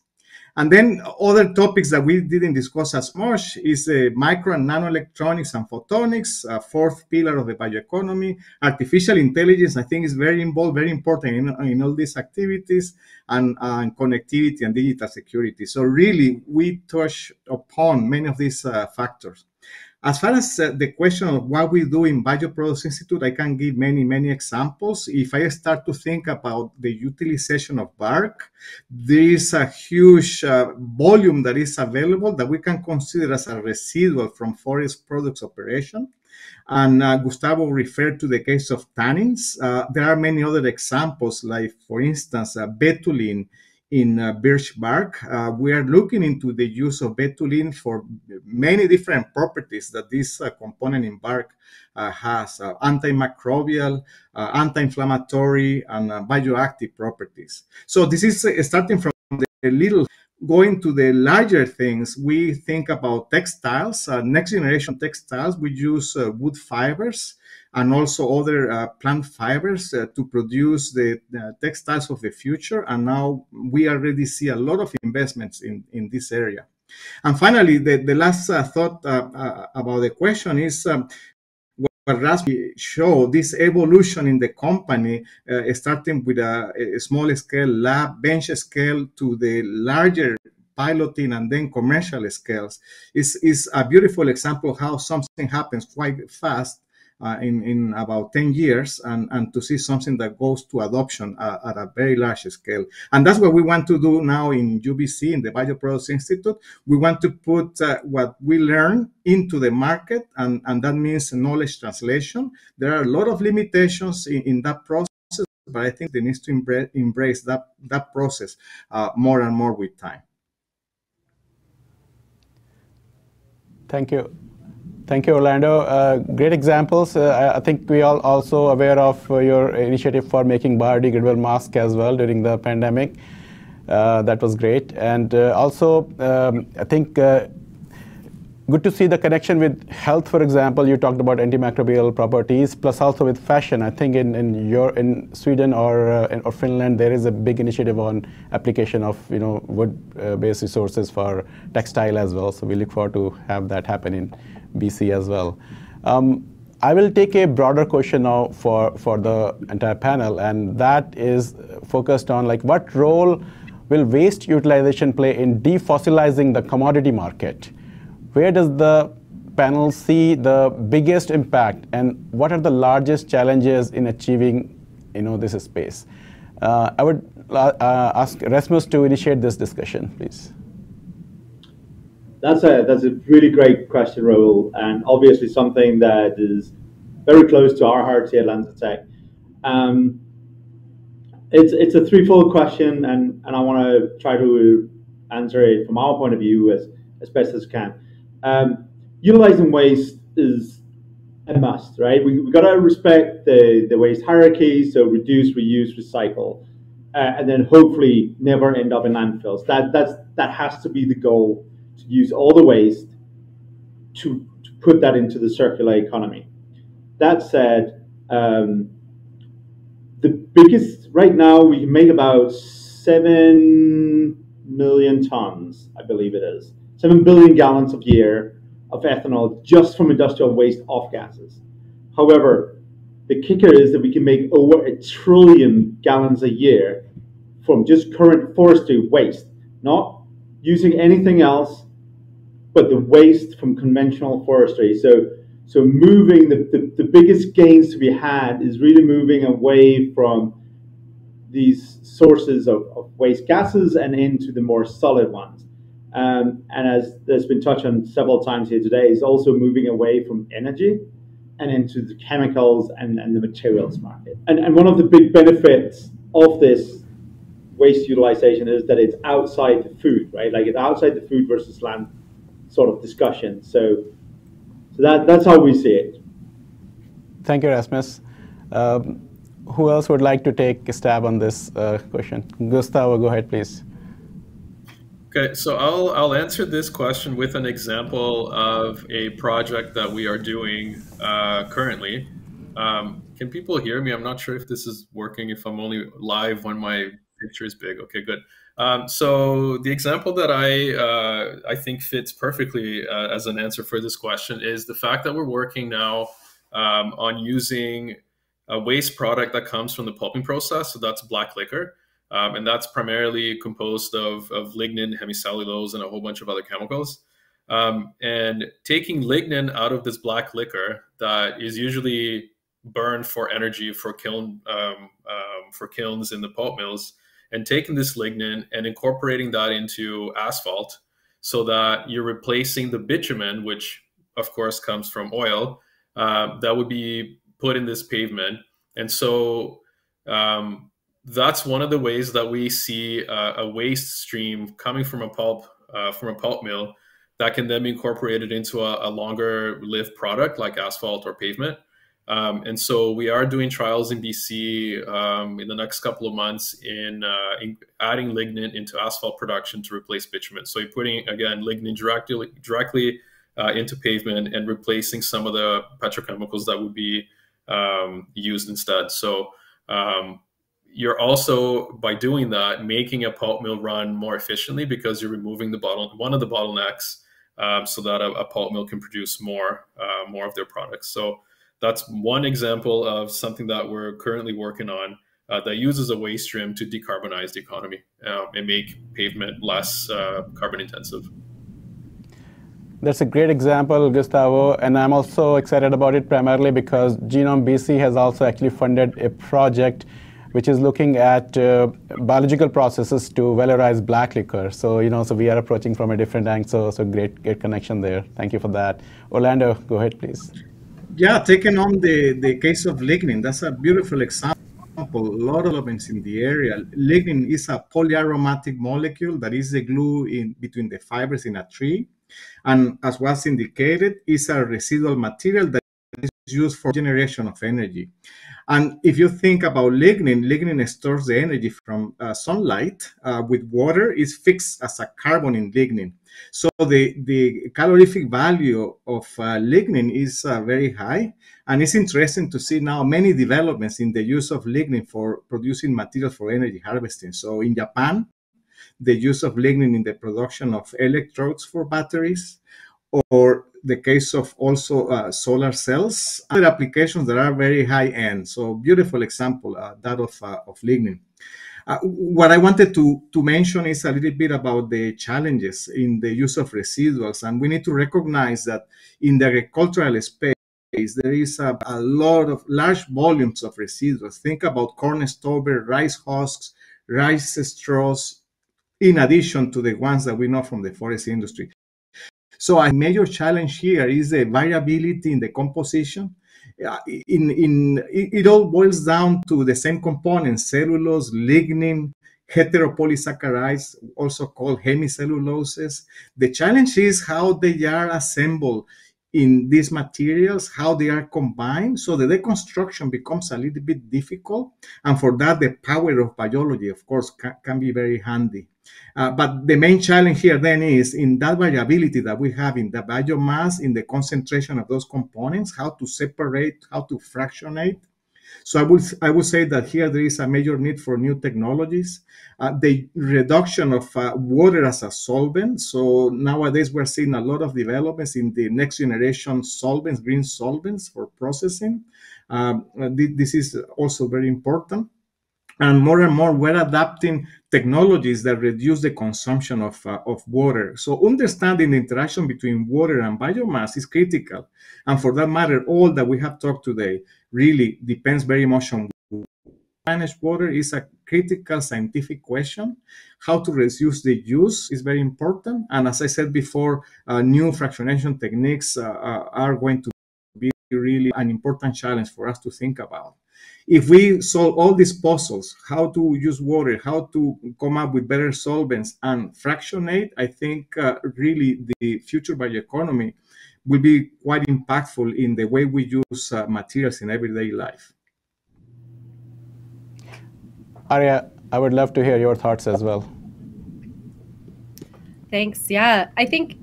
And then other topics that we didn't discuss as much is micro and nanoelectronics and photonics, fourth pillar of the bioeconomy. Artificial intelligence, I think, is very involved, very important in all these activities, and connectivity and digital security. So really, we touch upon many of these factors. As far as the question of what we do in Bioproducts Institute, I can give many, many examples. If I start to think about the utilization of bark, there is a huge volume that is available that we can consider as a residual from forest products operation. And Gustavo referred to the case of tannins. There are many other examples, like, for instance, betulin in birch bark. We are looking into the use of betulin for many different properties that this component in bark has, antimicrobial, anti-inflammatory, and bioactive properties. So this is starting from the little. Going to the larger things, we think about textiles, next generation textiles. We use wood fibers and also other plant fibers to produce the textiles of the future. And now we already see a lot of investments in this area. And finally, the last thought about the question is what Rasmus showed, this evolution in the company, starting with a small scale lab, bench scale, to the larger piloting and then commercial scales, is a beautiful example of how something happens quite fast in about 10 years, and to see something that goes to adoption at a very large scale. And that's what we want to do now in UBC, in the Bioproducts Institute. We want to put what we learn into the market, and that means knowledge translation. There are a lot of limitations in that process, but I think they need to embrace that process more and more with time. Thank you. Thank you, Orlando. Great examples. I think we are also aware of your initiative for making biodegradable masks as well during the pandemic. That was great. And also, I think good to see the connection with health. For example, you talked about antimicrobial properties, plus also with fashion. I think in Sweden or Finland, there is a big initiative on application of wood-based resources for textile as well. So we look forward to have that happen in BC as well. I will take a broader question now for the entire panel, and that is focused on what role will waste utilization play in defossilizing the commodity market? Where does the panel see the biggest impact, and what are the largest challenges in achieving this space? I would ask Rasmus to initiate this discussion, please. That's a really great question, Raul, and obviously something that is very close to our hearts here at LanzaTech. It's a threefold question, and I want to try to answer it from our point of view as best as we can. Utilizing waste is a must, right? We got to respect the waste hierarchy, so reduce, reuse, recycle, and then hopefully never end up in landfills. That has to be the goal, to use all the waste to put that into the circular economy. That said, the biggest, right now we can make about 7 million tons, I believe it is, 7 billion gallons a year of ethanol just from industrial waste off gases. However, the kicker is that we can make over 1 trillion gallons a year from just current forestry waste, not using anything else but the waste from conventional forestry. So moving, the biggest gains to be had is really moving away from these sources of waste gases and into the more solid ones. And as there's been touched on several times here today, is also moving away from energy and into the chemicals and the materials market. And one of the big benefits of this waste utilization is that it's outside the food, right? Like it's outside the food versus land sort of discussion. So that's how we see it. Thank you, Rasmus. Who else would like to take a stab on this question? Gustavo, go ahead, please. Okay, so I'll answer this question with an example of a project that we are doing currently. Can people hear me? I'm not sure if this is working, if I'm only live when my picture is big. Okay, good. So the example that I think fits perfectly as an answer for this question is the fact that we're working now on using a waste product that comes from the pulping process. So that's black liquor. And that's primarily composed of lignin, hemicellulose, and a whole bunch of other chemicals. And taking lignin out of this black liquor that is usually burned for energy for kilns in the pulp mills, and taking this lignin and incorporating that into asphalt so that you're replacing the bitumen, which of course comes from oil, that would be put in this pavement. And so that's one of the ways that we see a waste stream coming from a pulp mill that can then be incorporated into a longer lived product like asphalt or pavement. And so we are doing trials in BC in the next couple of months in adding lignin into asphalt production to replace bitumen. So you're putting, again, lignin directly into pavement and replacing some of the petrochemicals that would be used instead. So you're also, by doing that, making a pulp mill run more efficiently because you're removing one of the bottlenecks so that a pulp mill can produce more of their products. So that's one example of something that we're currently working on that uses a waste stream to decarbonize the economy and make pavement less carbon intensive. That's a great example, Gustavo, and I'm also excited about it primarily because Genome BC has also actually funded a project which is looking at biological processes to valorize black liquor. So, so we are approaching from a different angle, so great connection there. Thank you for that. Orlando, go ahead, please. Yeah, taking on the case of lignin, that's a beautiful example. A lot of developments in the area. Lignin is a polyaromatic molecule that is the glue in between the fibers in a tree. And as was indicated, is a residual material that is used for generation of energy. And if you think about lignin stores the energy from sunlight with water, is fixed as a carbon in lignin. So the calorific value of lignin is very high. And it's interesting to see now many developments in the use of lignin for producing materials for energy harvesting. So in Japan, the use of lignin in the production of electrodes for batteries, or the case of also solar cells, other applications that are very high end. So beautiful example, that of lignin. What I wanted to mention is a little bit about the challenges in the use of residuals. And we need to recognize that in the agricultural space, there is a lot of large volumes of residuals. Think about corn stubble, rice husks, rice straws, in addition to the ones that we know from the forest industry. So a major challenge here is the variability in the composition. It all boils down to the same components: cellulose, lignin, heteropolysaccharides, also called hemicelluloses. The challenge is how they are assembled in these materials, how they are combined, so the deconstruction becomes a little bit difficult. And for that, the power of biology, of course, can be very handy. But the main challenge here then is in that variability that we have in the biomass, in the concentration of those components, how to separate, how to fractionate. So I would say that here there is a major need for new technologies. The reduction of water as a solvent. So nowadays we're seeing a lot of developments in the next generation solvents, green solvents for processing. This is also very important. And more, we're adapting technologies that reduce the consumption of water. So understanding the interaction between water and biomass is critical. And for that matter, all that we have talked today really depends very much on manage water is a critical scientific question. How to reduce the use is very important. And as I said before, new fractionation techniques are going to be really an important challenge for us to think about. If we solve all these puzzles, how to use water, how to come up with better solvents and fractionate, I think really the future bioeconomy will be quite impactful in the way we use materials in everyday life. Arya, I would love to hear your thoughts as well. Thanks. Yeah, I think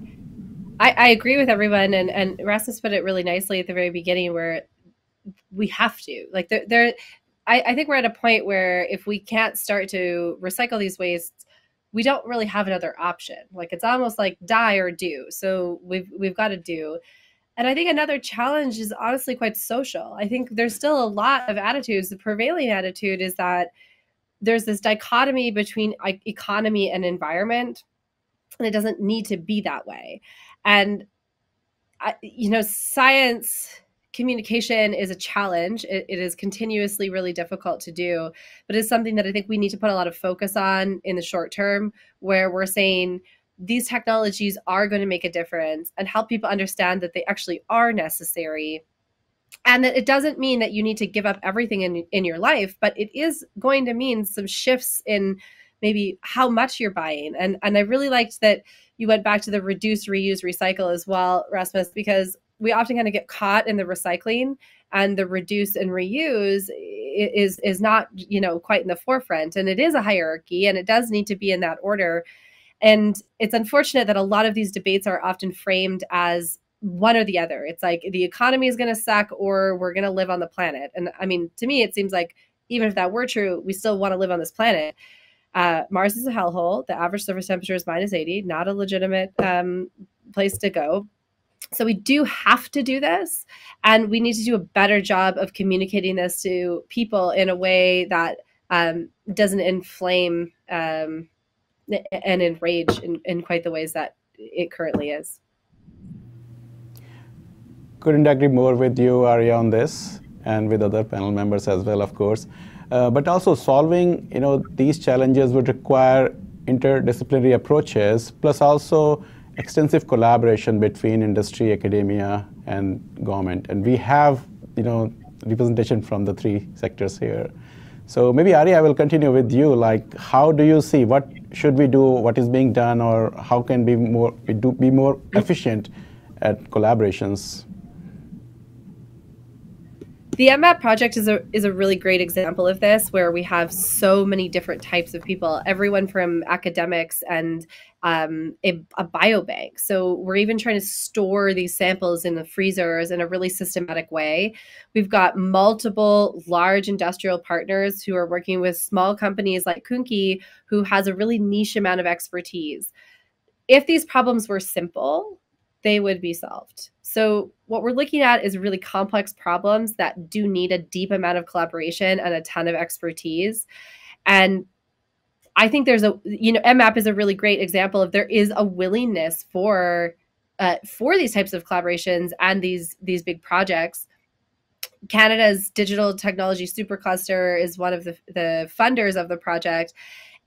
I agree with everyone, and Rasmus put it really nicely at the very beginning, where we have to, like, I think we're at a point where if we can't start to recycle these wastes, we don't really have another option. Like it's almost like die or do. So we've got to do. And I think another challenge is honestly quite social. I think there's still a lot of attitudes. The prevailing attitude is that there's this dichotomy between economy and environment, and it doesn't need to be that way. And science communication is a challenge. It is continuously really difficult to do, but it's something that I think we need to put a lot of focus on in the short term, where we're saying these technologies are going to make a difference and help people understand that they actually are necessary. And that it doesn't mean that you need to give up everything in your life, but it is going to mean some shifts in maybe how much you're buying. And I really liked that you went back to the reduce, reuse, recycle as well, Rasmus, because we often kind of get caught in the recycling, and the reduce and reuse is not, quite in the forefront. And it is a hierarchy, and it does need to be in that order. And it's unfortunate that a lot of these debates are often framed as one or the other. It's like the economy is going to suck or we're going to live on the planet. And I mean, to me, it seems like even if that were true, we still want to live on this planet. Mars is a hellhole. The average surface temperature is -80, not a legitimate place to go. So we do have to do this, and we need to do a better job of communicating this to people in a way that doesn't inflame and enrage in quite the ways that it currently is. Couldn't agree more with you, Arya, on this, and with other panel members as well, of course. But also solving, these challenges would require interdisciplinary approaches, plus also extensive collaboration between industry, academia, and government. And we have, representation from the three sectors here. So maybe, Arya, I will continue with you. Like, how do you see, what should we do, what is being done, or how can we be more efficient at collaborations? The MMAP project is a really great example of this, where we have so many different types of people, everyone from academics and a biobank. So we're even trying to store these samples in the freezers in a really systematic way. We've got multiple large industrial partners who are working with small companies like Kunki, who has a really niche amount of expertise. If these problems were simple, they would be solved. So what we're looking at is really complex problems that do need a deep amount of collaboration and a ton of expertise. And I think there's MMAP is a really great example of there is a willingness for these types of collaborations and these big projects. Canada's Digital Technology Supercluster is one of the funders of the project.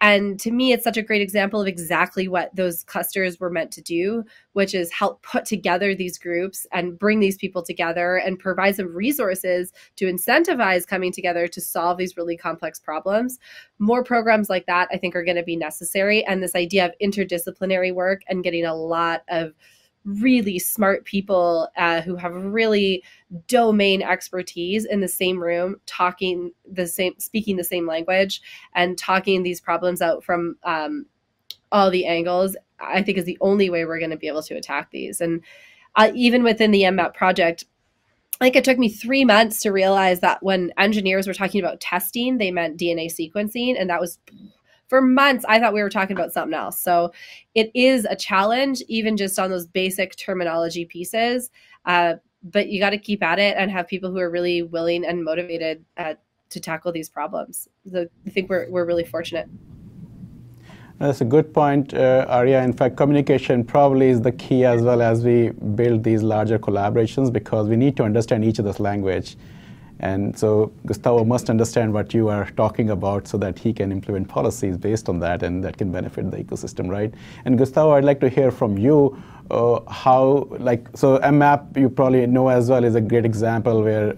And to me, it's such a great example of exactly what those clusters were meant to do, which is help put together these groups and bring these people together and provide some resources to incentivize coming together to solve these really complex problems. More programs like that, I think, are going to be necessary. And this idea of interdisciplinary work and getting a lot of really smart people who have really domain expertise in the same room, speaking the same language, and talking these problems out from all the angles, I think is the only way we're going to be able to attack these. And even within the MMAP project, I think it took me 3 months to realize that when engineers were talking about testing, they meant DNA sequencing, and that was... For months, I thought we were talking about something else. So it is a challenge, even just on those basic terminology pieces. But you got to keep at it and have people who are really willing and motivated to tackle these problems. So I think we're really fortunate. That's a good point, Arya. In fact, communication probably is the key as well as we build these larger collaborations, because we need to understand each other's language. And so Gustavo must understand what you are talking about so that he can implement policies based on that, and that can benefit the ecosystem, right? And Gustavo, I'd like to hear from you so MMAP, you probably know as well, is a great example where,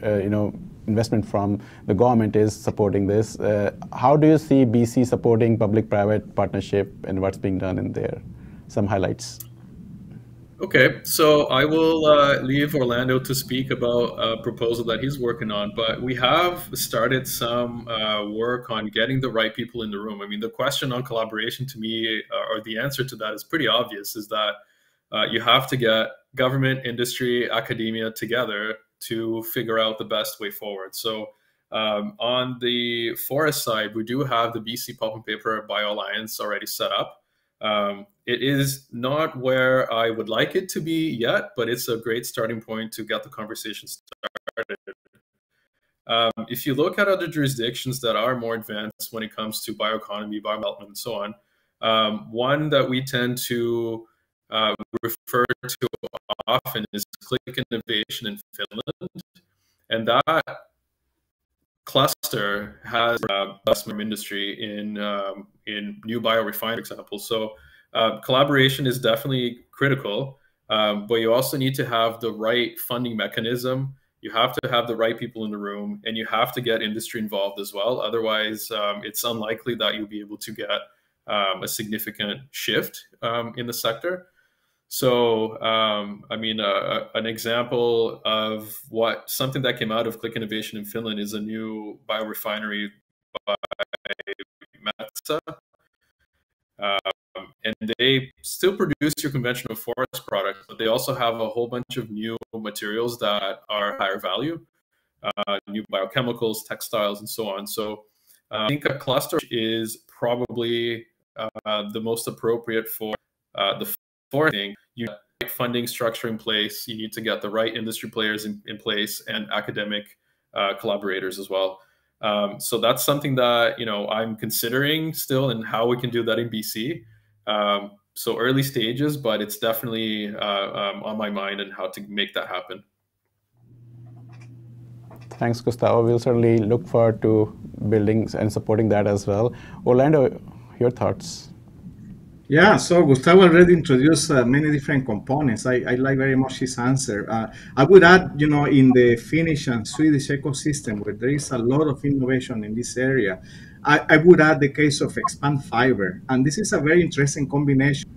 investment from the government is supporting this. How do you see BC supporting public-private partnership and what's being done in there? Some highlights. Okay, so I will leave Orlando to speak about a proposal that he's working on, but we have started some work on getting the right people in the room. I mean, the question on collaboration to me, or the answer to that is pretty obvious, is that you have to get government, industry, academia together to figure out the best way forward. So On the forest side, we do have the BC Pulp and Paper Bioeconomy Alliance already set up. It is not where I would like it to be yet, but it's a great starting point to get the conversation started. If you look at other jurisdictions that are more advanced when it comes to bioeconomy, biodevelopment, and so on, one that we tend to refer to often is Click Innovation in Finland, and that cluster has investment industry in new biorefinery, for example. So collaboration is definitely critical, but you also need to have the right funding mechanism. You have to have the right people in the room, and you have to get industry involved as well. Otherwise, it's unlikely that you'll be able to get a significant shift in the sector. So, I mean, an example of something that came out of Click Innovation in Finland is a new biorefinery by Metsä. And they still produce your conventional forest products, but they also have a whole bunch of new materials that are higher value, new biochemicals, textiles, and so on. So I think a cluster is probably the most appropriate for the forest thing. You need the right funding structure in place. You need to get the right industry players in place and academic collaborators as well. So that's something that I'm considering still, and how we can do that in BC. So early stages, but it's definitely on my mind and how to make that happen. Thanks, Gustavo. We'll certainly look forward to building and supporting that as well. Orlando, your thoughts? Yeah, so Gustavo already introduced many different components. I like very much his answer. I would add, in the Finnish and Swedish ecosystem, where there is a lot of innovation in this area, I would add the case of Expand Fiber. And this is a very interesting combination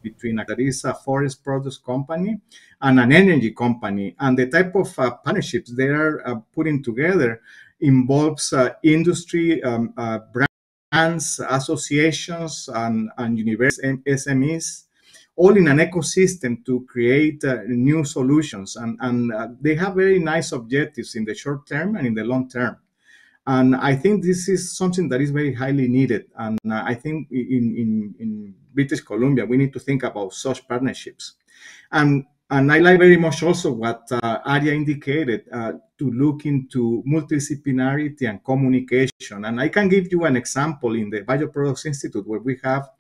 between that is a forest produce company and an energy company. And the type of partnerships they are putting together involves industry, brands, associations, and university SMEs, all in an ecosystem to create new solutions. And they have very nice objectives in the short term and in the long term. And I think this is something that is very highly needed. And I think in British Columbia, we need to think about such partnerships. And I like very much also what Arya indicated, to look into multidisciplinarity and communication. And I can give you an example in the Bioproducts Institute, where we have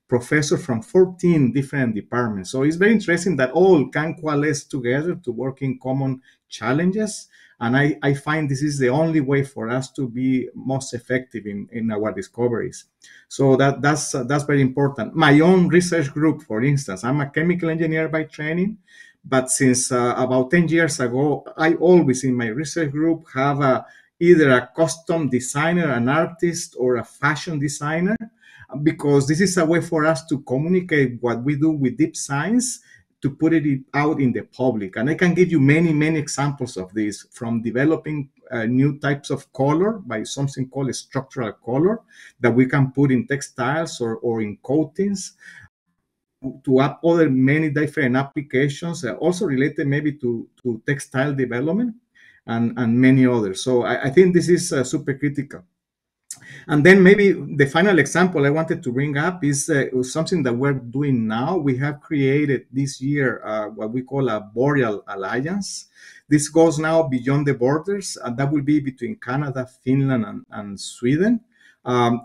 professors from 14 different departments. So it's very interesting that all can coalesce together to work in common challenges. And I find this is the only way for us to be most effective in our discoveries. So that's very important. My own research group, for instance, I'm a chemical engineer by training, but since about 10 years ago, I always in my research group have either a custom designer, an artist, or a fashion designer, because this is a way for us to communicate what we do with deep science, to put it out in the public. And I can give you many, many examples of this, from developing new types of color by something called a structural color that we can put in textiles or in coatings, to other many different applications, also related maybe to textile development and many others. So I think this is super critical. And then maybe the final example I wanted to bring up is something that we're doing now. We have created this year what we call a Boreal Alliance. This goes now beyond the borders, and that will be between Canada, Finland, and Sweden.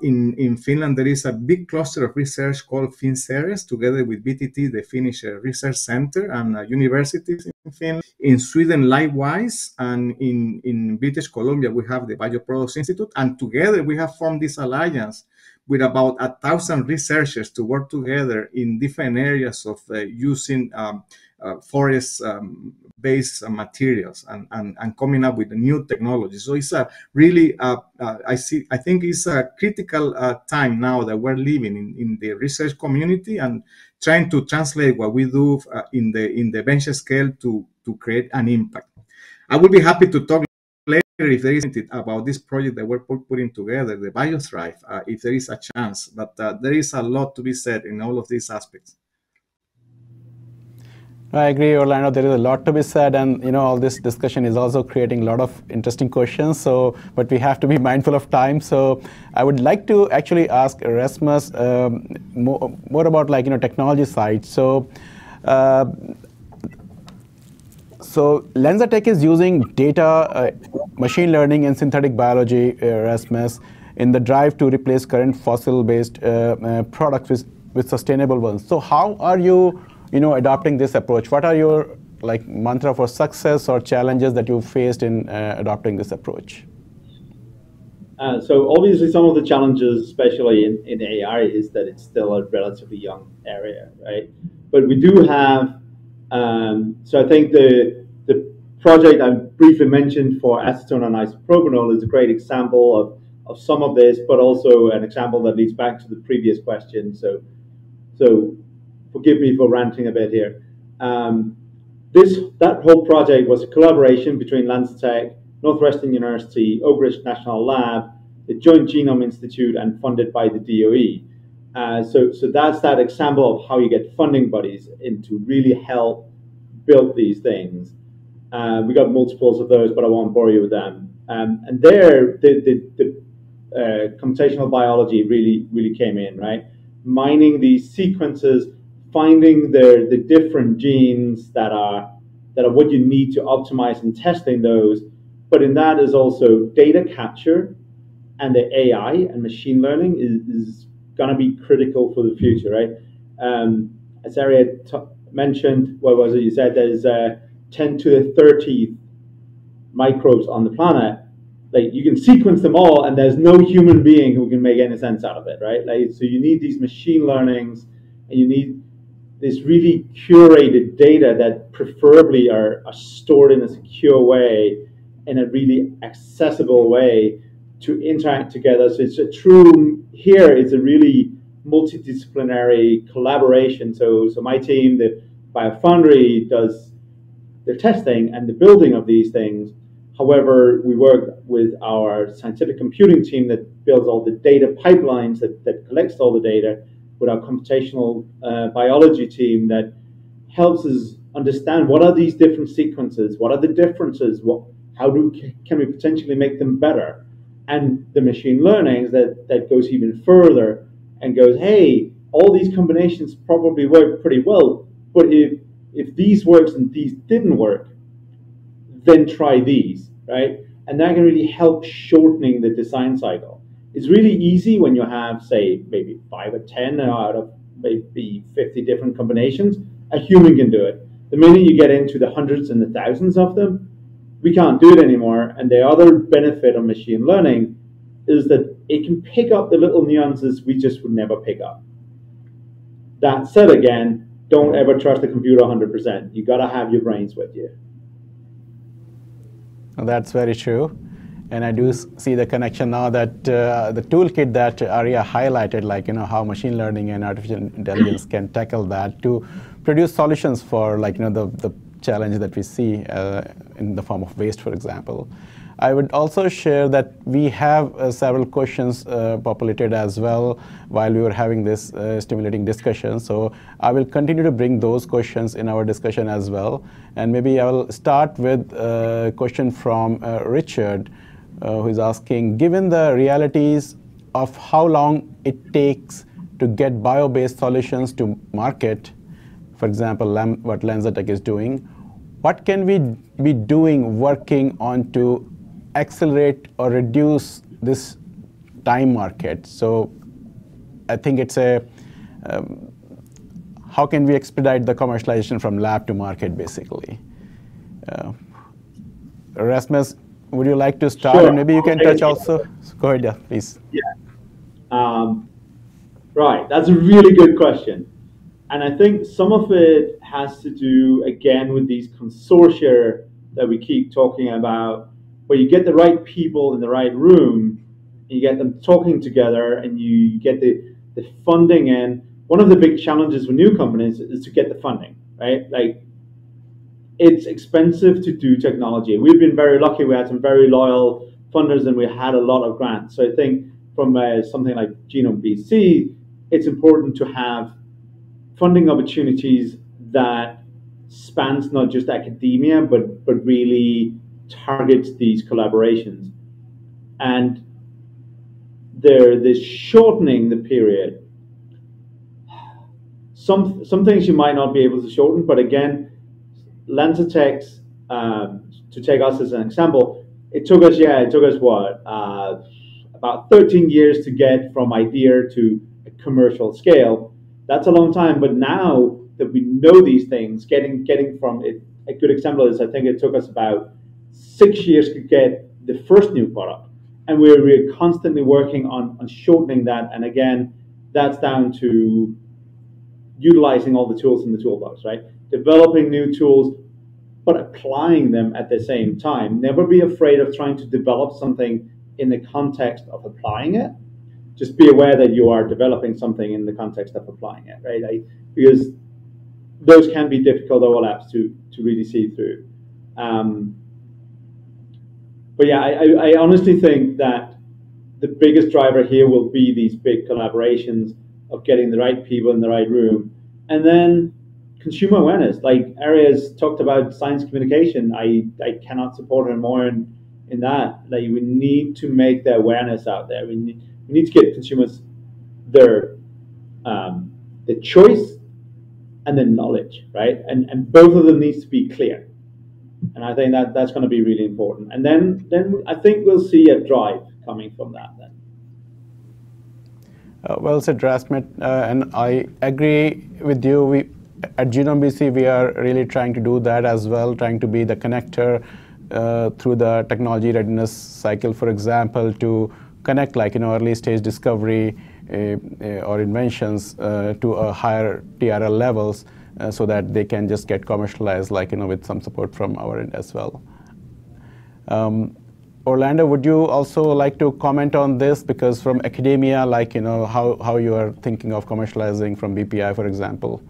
In Finland, there is a big cluster of research called FinCERES, together with BTT, the Finnish Research Center, and universities in Finland. In Sweden, likewise, and in British Columbia, we have the Bioproducts Institute, and together we have formed this alliance with about 1,000 researchers to work together in different areas of using forest-based materials and coming up with new technology. So it's a really, I think it's a critical time now that we're living in the research community and trying to translate what we do in the venture scale to create an impact. I would be happy to talk later, if there is about this project that we're putting together, the BioThrive, if there is a chance. But there is a lot to be said in all of these aspects. I agree, Orlando. There is a lot to be said, and all this discussion is also creating a lot of interesting questions. So, but we have to be mindful of time. So, I would like to actually ask Rasmus more about technology side. So, LanzaTech is using data, machine learning, and synthetic biology, Rasmus, in the drive to replace current fossil-based products with sustainable ones. So, how are you adopting this approach? What are your mantra for success or challenges that you faced in adopting this approach? So obviously some of the challenges, especially in AI, is that it's still a relatively young area, right? But we do have, so I think the project I briefly mentioned for acetone and isopropanol is a great example of some of this, but also an example that leads back to the previous question. So forgive me for ranting a bit here. That whole project was a collaboration between LanzaTech, Northwestern University, Oak Ridge National Lab, the Joint Genome Institute, and funded by the DOE. So that's that example of how you get funding bodies in to really help build these things. We got multiples of those, but I won't bore you with them. And there, the computational biology really came in, right? Mining these sequences, finding the different genes that are what you need to optimize and testing those. But in that is also data capture, and the AI and machine learning is going to be critical for the future, right? As Arya mentioned, what was it you said? There's 10 to the 30th microbes on the planet. Like, you can sequence them all, and there's no human being who can make any sense out of it, right? Like, so you need these machine learnings, and you need this really curated data that preferably are stored in a secure way, in a really accessible way to interact together. So it's it's a really multidisciplinary collaboration. So my team, the Foundry, does the testing and the building of these things. However, we work with our scientific computing team that builds all the data pipelines, that collects all the data, with our computational biology team that helps us understand what are these different sequences, what are the differences, can we potentially make them better, and the machine learning that goes even further and goes, hey, all these combinations probably work pretty well, but if these works and these didn't work, then try these, right? And that can really help shortening the design cycle. It's really easy when you have, say, maybe 5 or 10 out of maybe 50 different combinations. A human can do it. The minute you get into the hundreds and the thousands of them, we can't do it anymore. And the other benefit of machine learning is that it can pick up the little nuances we just would never pick up. That said, again, don't ever trust the computer 100%. You got to have your brains with you. Well, that's very true. And I do see the connection now that the toolkit that Arya highlighted, how machine learning and artificial intelligence can tackle that to produce solutions for the challenge that we see in the form of waste, for example. I would also share that we have several questions populated as well while we were having this stimulating discussion. So I will continue to bring those questions in our discussion as well. And maybe I will start with a question from Richard, who is asking, given the realities of how long it takes to get bio-based solutions to market, for example, what LanzaTech is doing, what can we be doing working on to accelerate or reduce this time market? So I think it's how can we expedite the commercialization from lab to market, basically? Rasmus, would you like to start? Sure. And maybe you can touch also. Go ahead, yeah, please. Yeah. Right, that's a really good question. And I think some of it has to do, again, with these consortia that we keep talking about, where you get the right people in the right room, you get them talking together, and you get the funding in. One of the big challenges with new companies is to get the funding, right? Like, it's expensive to do technology. We've been very lucky. We had some very loyal funders, and we had a lot of grants. So I think from something like Genome BC, it's important to have funding opportunities that spans not just academia, but really targets these collaborations. And they're shortening the period. Some things you might not be able to shorten, but again, LanzaTech's, to take us as an example, it took us what, about 13 years to get from idea to a commercial scale. That's a long time, but now that we know these things, getting from it, a good example is I think it took us about 6 years to get the first new product. And we're constantly working on shortening that. And again, that's down to utilizing all the tools in the toolbox, right? Developing new tools, but applying them at the same time. Never be afraid of trying to develop something in the context of applying it. Just be aware that you are developing something in the context of applying it, right? Because those can be difficult overlaps to really see through. But yeah, I honestly think that the biggest driver here will be these big collaborations of getting the right people in the right room. And then consumer awareness, like Aria's talked about science communication. I cannot support her more in that. Like, we need to make the awareness out there. We need to get consumers their the choice and the knowledge, right? And both of them needs to be clear. And I think that's going to be really important. And then I think we'll see a drive coming from that then. Well said, Rasmus. And I agree with you. At Genome BC, we are really trying to do that as well, trying to be the connector through the technology readiness cycle, for example, to connect early stage discovery or inventions to a higher TRL levels so that they can just get commercialized, with some support from our end as well. Orlando, would you also like to comment on this? Because from academia, how you are thinking of commercializing from BPI, for example.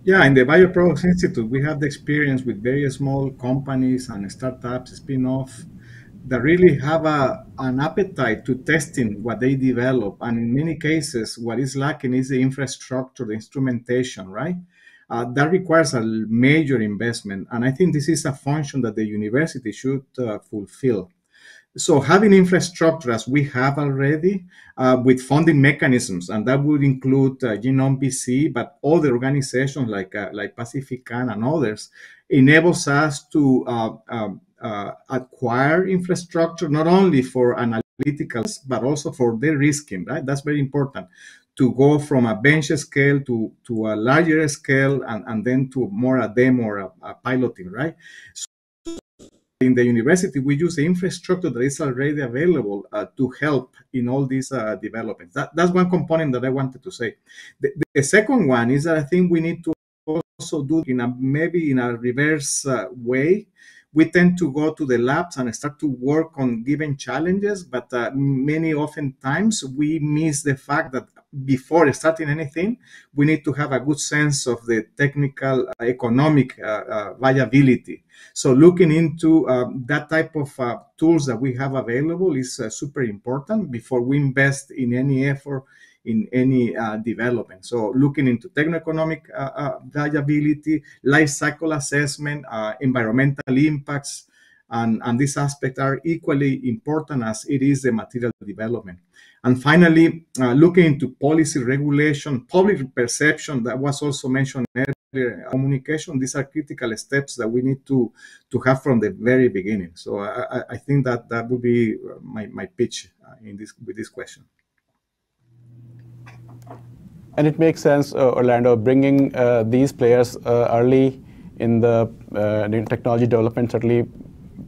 Yeah, in the Bioproducts Institute, we have the experience with very small companies and startups, spin-off, that really have an appetite to testing what they develop. And in many cases, what is lacking is the infrastructure, the instrumentation, right? That requires a major investment. And I think this is a function that the university should fulfill. So having infrastructure as we have already with funding mechanisms, and that would include Genome BC, but all the organizations like Pacifican and others, enables us to acquire infrastructure, not only for analyticals, but also for de-risking, right? That's very important, to go from a bench scale to a larger scale and then to more a demo or a piloting, right? So in the university, we use the infrastructure that is already available to help in all these developments. That's one component that I wanted to say. The second one is that I think we need to also do maybe in a reverse way. We tend to go to the labs and start to work on given challenges, but many oftentimes we miss the fact that before starting anything, we need to have a good sense of the technical, economic viability. So looking into that type of tools that we have available is super important before we invest in any effort in any development. So looking into techno-economic viability, life cycle assessment, environmental impacts, and these aspects are equally important as it is the material development. And finally, looking into policy regulation, public perception, that was also mentioned earlier, communication. These are critical steps that we need to have from the very beginning. So I think that would be my pitch with this question. And it makes sense, Orlando, bringing these players early in the technology development certainly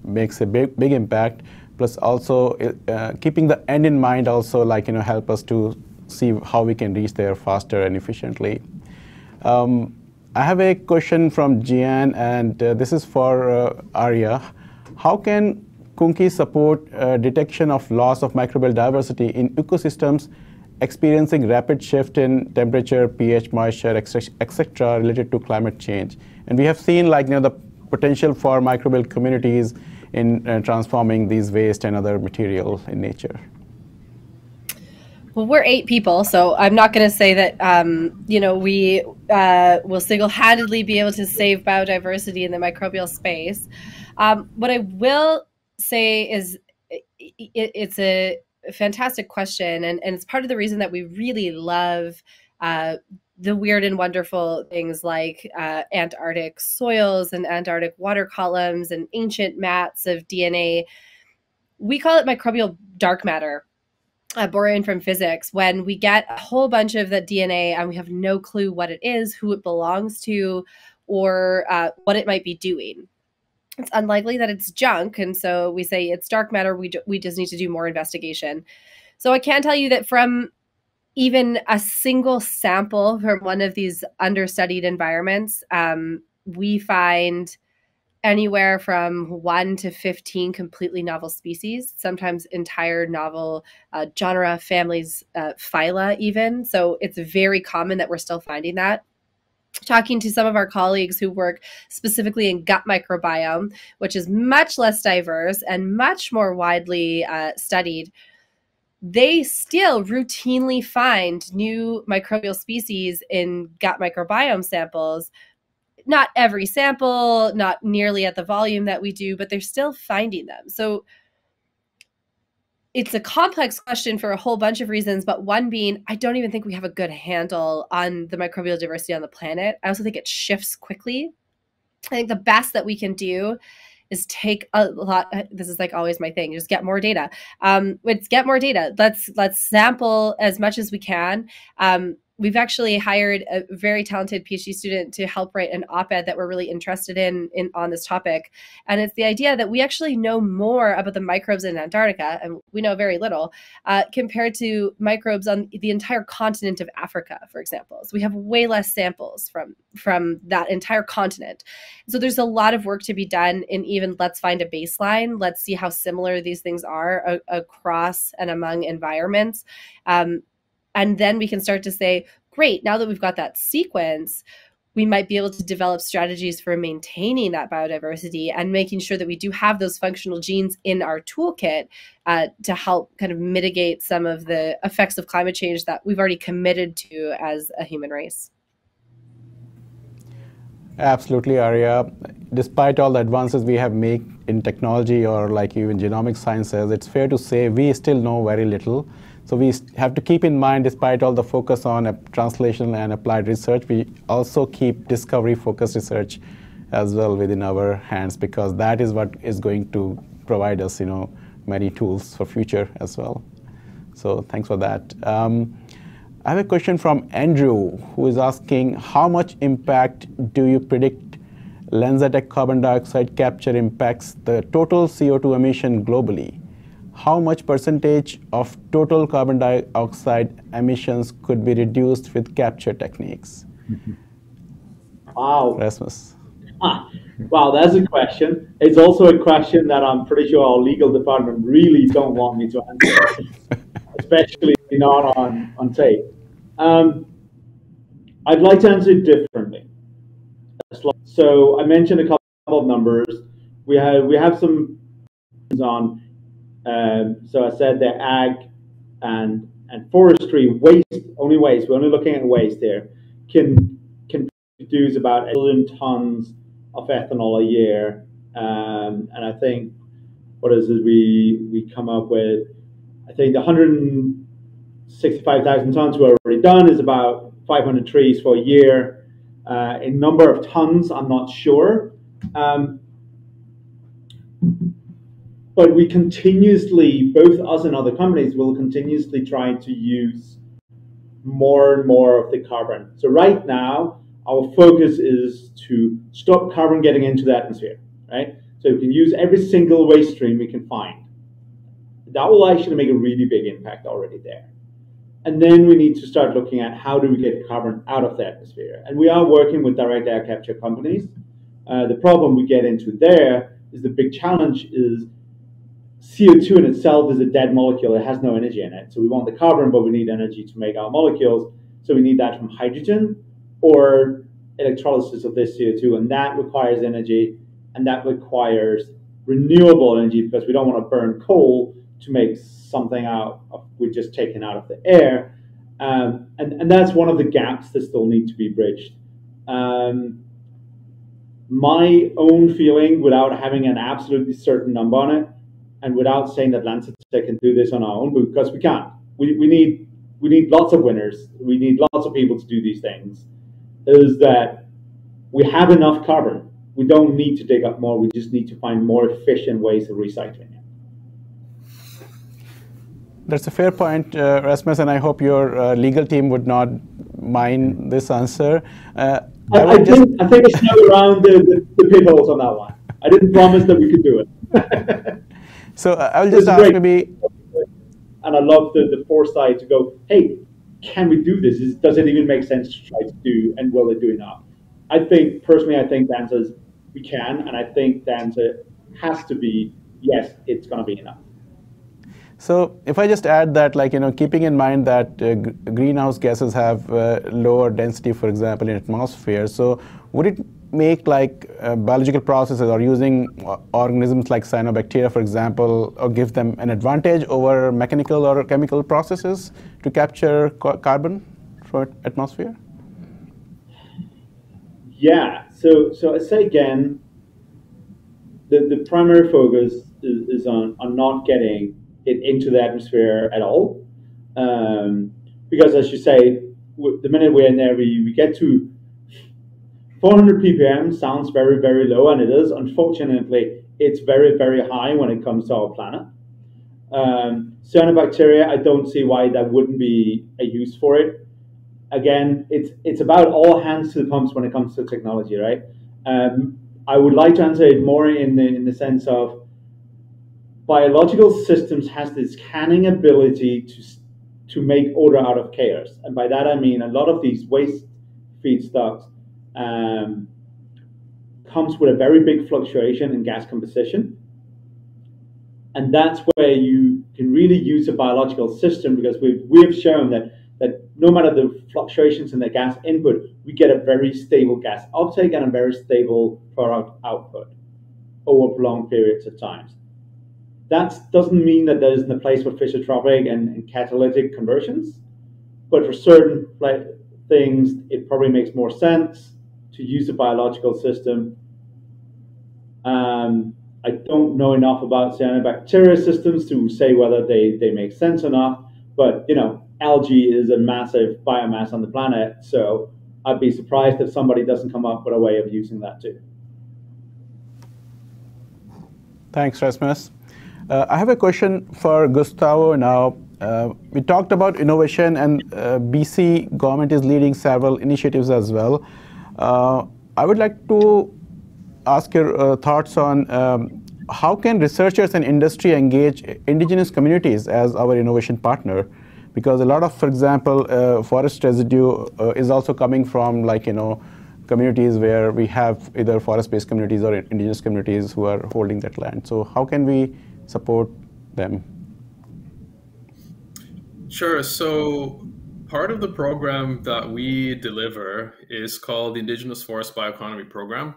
makes a big impact. Plus also keeping the end in mind also help us to see how we can reach there faster and efficiently. I have a question from Jian, and this is for Arya. How can Kunki support detection of loss of microbial diversity in ecosystems experiencing rapid shift in temperature, pH, moisture, etc., related to climate change? And we have seen the potential for microbial communities in transforming these waste and other material in nature. Well, we're 8 people, so I'm not going to say that, we will single-handedly be able to save biodiversity in the microbial space. What I will say is it's a fantastic question, and it's part of the reason that we really love the weird and wonderful things like Antarctic soils and Antarctic water columns and ancient mats of DNA. We call it microbial dark matter, borrowing from physics, when we get a whole bunch of the DNA and we have no clue what it is, who it belongs to, or what it might be doing. It's unlikely that it's junk, and so we say it's dark matter. We just need to do more investigation. So I can tell you that from even a single sample from one of these understudied environments, we find anywhere from 1 to 15 completely novel species, sometimes entire novel genera, families, phyla even. So it's very common that we're still finding that. Talking to some of our colleagues who work specifically in gut microbiome, which is much less diverse and much more widely studied, they still routinely find new microbial species in gut microbiome samples. Not every sample, not nearly at the volume that we do, but they're still finding them. So it's a complex question for a whole bunch of reasons, but one being, I don't even think we have a good handle on the microbial diversity on the planet. I also think it shifts quickly. I think the best that we can do is take a lot. This is like always my thing. Just get more data. Let's get more data. Let's sample as much as we can. We've actually hired a very talented PhD student to help write an op-ed that we're really interested in on this topic. And it's the idea that we actually know more about the microbes in Antarctica, and we know very little, compared to microbes on the entire continent of Africa, for example. So we have way less samples from that entire continent. So there's a lot of work to be done in even let's find a baseline. Let's see how similar these things are across and among environments. And then we can start to say, great, now that we've got that sequence, we might be able to develop strategies for maintaining that biodiversity and making sure that we do have those functional genes in our toolkit to help kind of mitigate some of the effects of climate change that we've already committed to as a human race. Absolutely, Arya. Despite all the advances we have made in technology or like even genomic sciences, it's fair to say we still know very little. So we have to keep in mind, despite all the focus on translation and applied research, we also keep discovery-focused research as well within our hands, because that is what is going to provide us, many tools for future as well. So thanks for that. I have a question from Andrew, who is asking, how much impact do you predict LanzaTech carbon dioxide capture impacts the total CO2 emission globally? How much percentage of total carbon dioxide emissions could be reduced with capture techniques? Wow. Rasmus. Wow, that's a question. It's also a question that I'm pretty sure our legal department really don't want me to answer, especially not on tape. I'd like to answer it differently. So I mentioned a couple of numbers. We have some on. So I said the ag and forestry waste, only waste. We're only looking at waste here. Can produce about 1 billion tons of ethanol a year, and I think what is it we come up with? I think the 165,000 tons we're already done is about 500 trees for a year. In number of tons, I'm not sure. But we continuously, both us and other companies, will continuously try to use more and more of the carbon. So right now, our focus is to stop carbon getting into the atmosphere, right? So we can use every single waste stream we can find. That will actually make a really big impact already there. And then we need to start looking at how do we get carbon out of the atmosphere. And we are working with direct air capture companies. The problem we get into there is the big challenge is CO2 in itself is a dead molecule. It has no energy in it. So we want the carbon, but we need energy to make our molecules. So we need that from hydrogen or electrolysis of this CO2. And that requires energy, and that requires renewable energy because we don't want to burn coal to make something out of we're just taking out of the air. And that's one of the gaps that still need to be bridged. My own feeling, without having an absolutely certain number on it, and without saying that Lancet can do this on our own, because we can't. We need lots of winners. We need lots of people to do these things. Is that we have enough carbon. We don't need to dig up more. We just need to find more efficient ways of recycling it. That's a fair point, Rasmus, and I hope your legal team would not mind this answer. I think it's now around the pit holes on that one. I didn't promise that we could do it. So I'll just ask maybe. And I love the foresight to go, hey, can we do this? Does it even make sense to try to do, and will it do enough? Personally, I think the answer is we can, and I think the answer has to be yes, it's going to be enough. So if I just add that, keeping in mind that greenhouse gases have lower density, for example, in atmosphere, so would it make biological processes or using organisms like cyanobacteria, for example, or give them an advantage over mechanical or chemical processes to capture carbon from atmosphere? Yeah, so I say again, the primary focus is on not getting it into the atmosphere at all, because as you say, the minute we're in there, we get to 400 ppm sounds very, very low, and it is. Unfortunately, it's very, very high when it comes to our planet. Cyanobacteria, I don't see why that wouldn't be a use for it. Again, it's about all hands to the pumps when it comes to technology, right? I would like to answer it more in the sense of biological systems has this canning ability to make order out of chaos. And by that I mean a lot of these waste feedstocks comes with a very big fluctuation in gas composition. And that's where you can really use a biological system, because we have shown that no matter the fluctuations in the gas input, we get a very stable gas uptake and a very stable product output over prolonged periods of time. That doesn't mean that there isn't a place for physiotropic and catalytic conversions, but for certain things, it probably makes more sense to use a biological system. I don't know enough about cyanobacteria systems to say whether they make sense or not, but algae is a massive biomass on the planet, so I'd be surprised if somebody doesn't come up with a way of using that too. Thanks, Rasmus. I have a question for Gustavo now. We talked about innovation, and BC government is leading several initiatives as well. I would like to ask your thoughts on how can researchers and industry engage indigenous communities as our innovation partner? Because a lot of, for example, forest residue is also coming from communities where we have either forest-based communities or indigenous communities who are holding that land. So how can we support them? Sure. So part of the program that we deliver is called the Indigenous Forest Bioeconomy Program.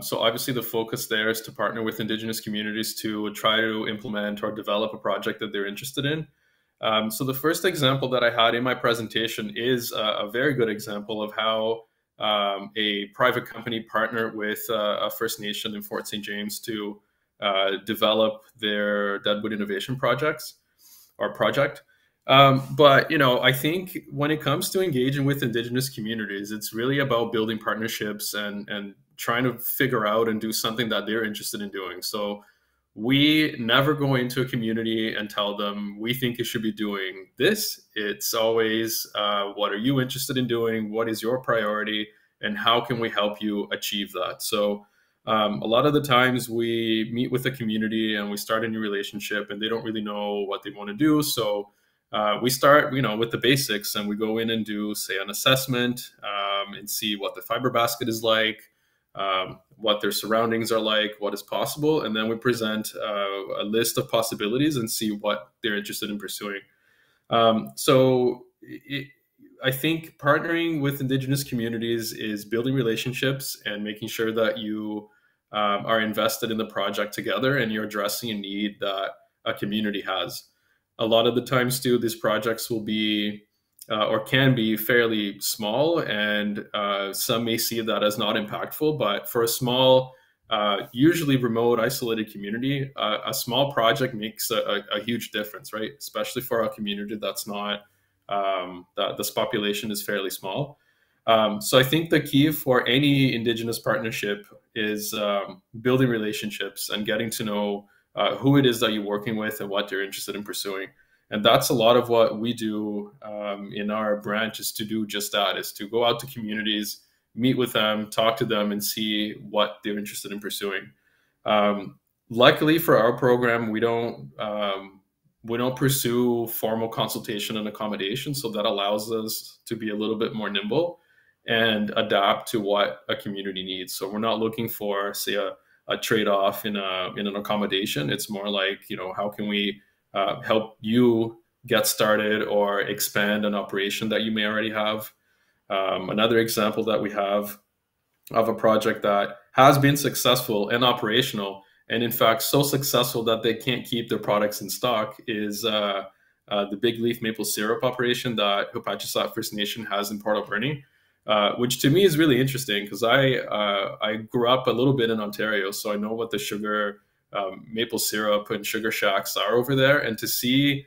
So obviously the focus there is to partner with indigenous communities to try to implement or develop a project that they're interested in. So the first example that I had in my presentation is a very good example of how a private company partnered with a First Nation in Fort St. James to develop their Deadwood Innovation project. But I think when it comes to engaging with indigenous communities, it's really about building partnerships and trying to figure out and do something that they're interested in doing. So we never go into a community and tell them, we think you should be doing this. It's always, what are you interested in doing? What is your priority? And how can we help you achieve that? So a lot of the times we meet with a community and we start a new relationship and they don't really know what they want to do. So we start, with the basics, and we go in and do, say, an assessment and see what the fiber basket is like, what their surroundings are like, what is possible, and then we present a list of possibilities and see what they're interested in pursuing. I think partnering with indigenous communities is building relationships and making sure that you are invested in the project together, and you're addressing a need that a community has. A lot of the times too, these projects will be or can be fairly small, and some may see that as not impactful, but for a small, usually remote, isolated community, a small project makes a huge difference, right? Especially for a community that's not, that this population is fairly small. So I think the key for any Indigenous partnership is building relationships and getting to know who it is that you're working with and what you're interested in pursuing. And that's a lot of what we do in our branch, is to do just that, is to go out to communities, meet with them, talk to them, and see what they're interested in pursuing. Luckily for our program, we don't pursue formal consultation and accommodation, so that allows us to be a little bit more nimble and adapt to what a community needs. So we're not looking for, say, a trade-off in an accommodation. It's more like, how can we help you get started or expand an operation that you may already have. Another example that we have of a project that has been successful and operational, and in fact so successful that they can't keep their products in stock, is the big leaf maple syrup operation that Hupatchisat First Nation has in Port Alberni, which to me is really interesting because I grew up a little bit in Ontario, so I know what the sugar, maple syrup and sugar shacks are over there, and to see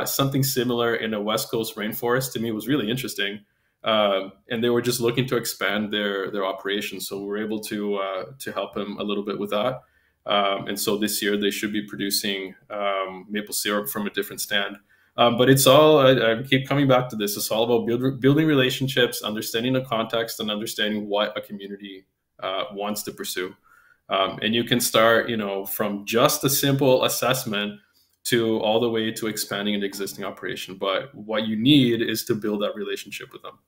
something similar in a West Coast rainforest to me was really interesting. And they were just looking to expand their operations, so we were able to help them a little bit with that. And so this year they should be producing maple syrup from a different stand. But it's all, I keep coming back to this, it's all about building relationships, understanding the context, and understanding what a community wants to pursue. And you can start, from just a simple assessment to all the way to expanding an existing operation. But what you need is to build that relationship with them.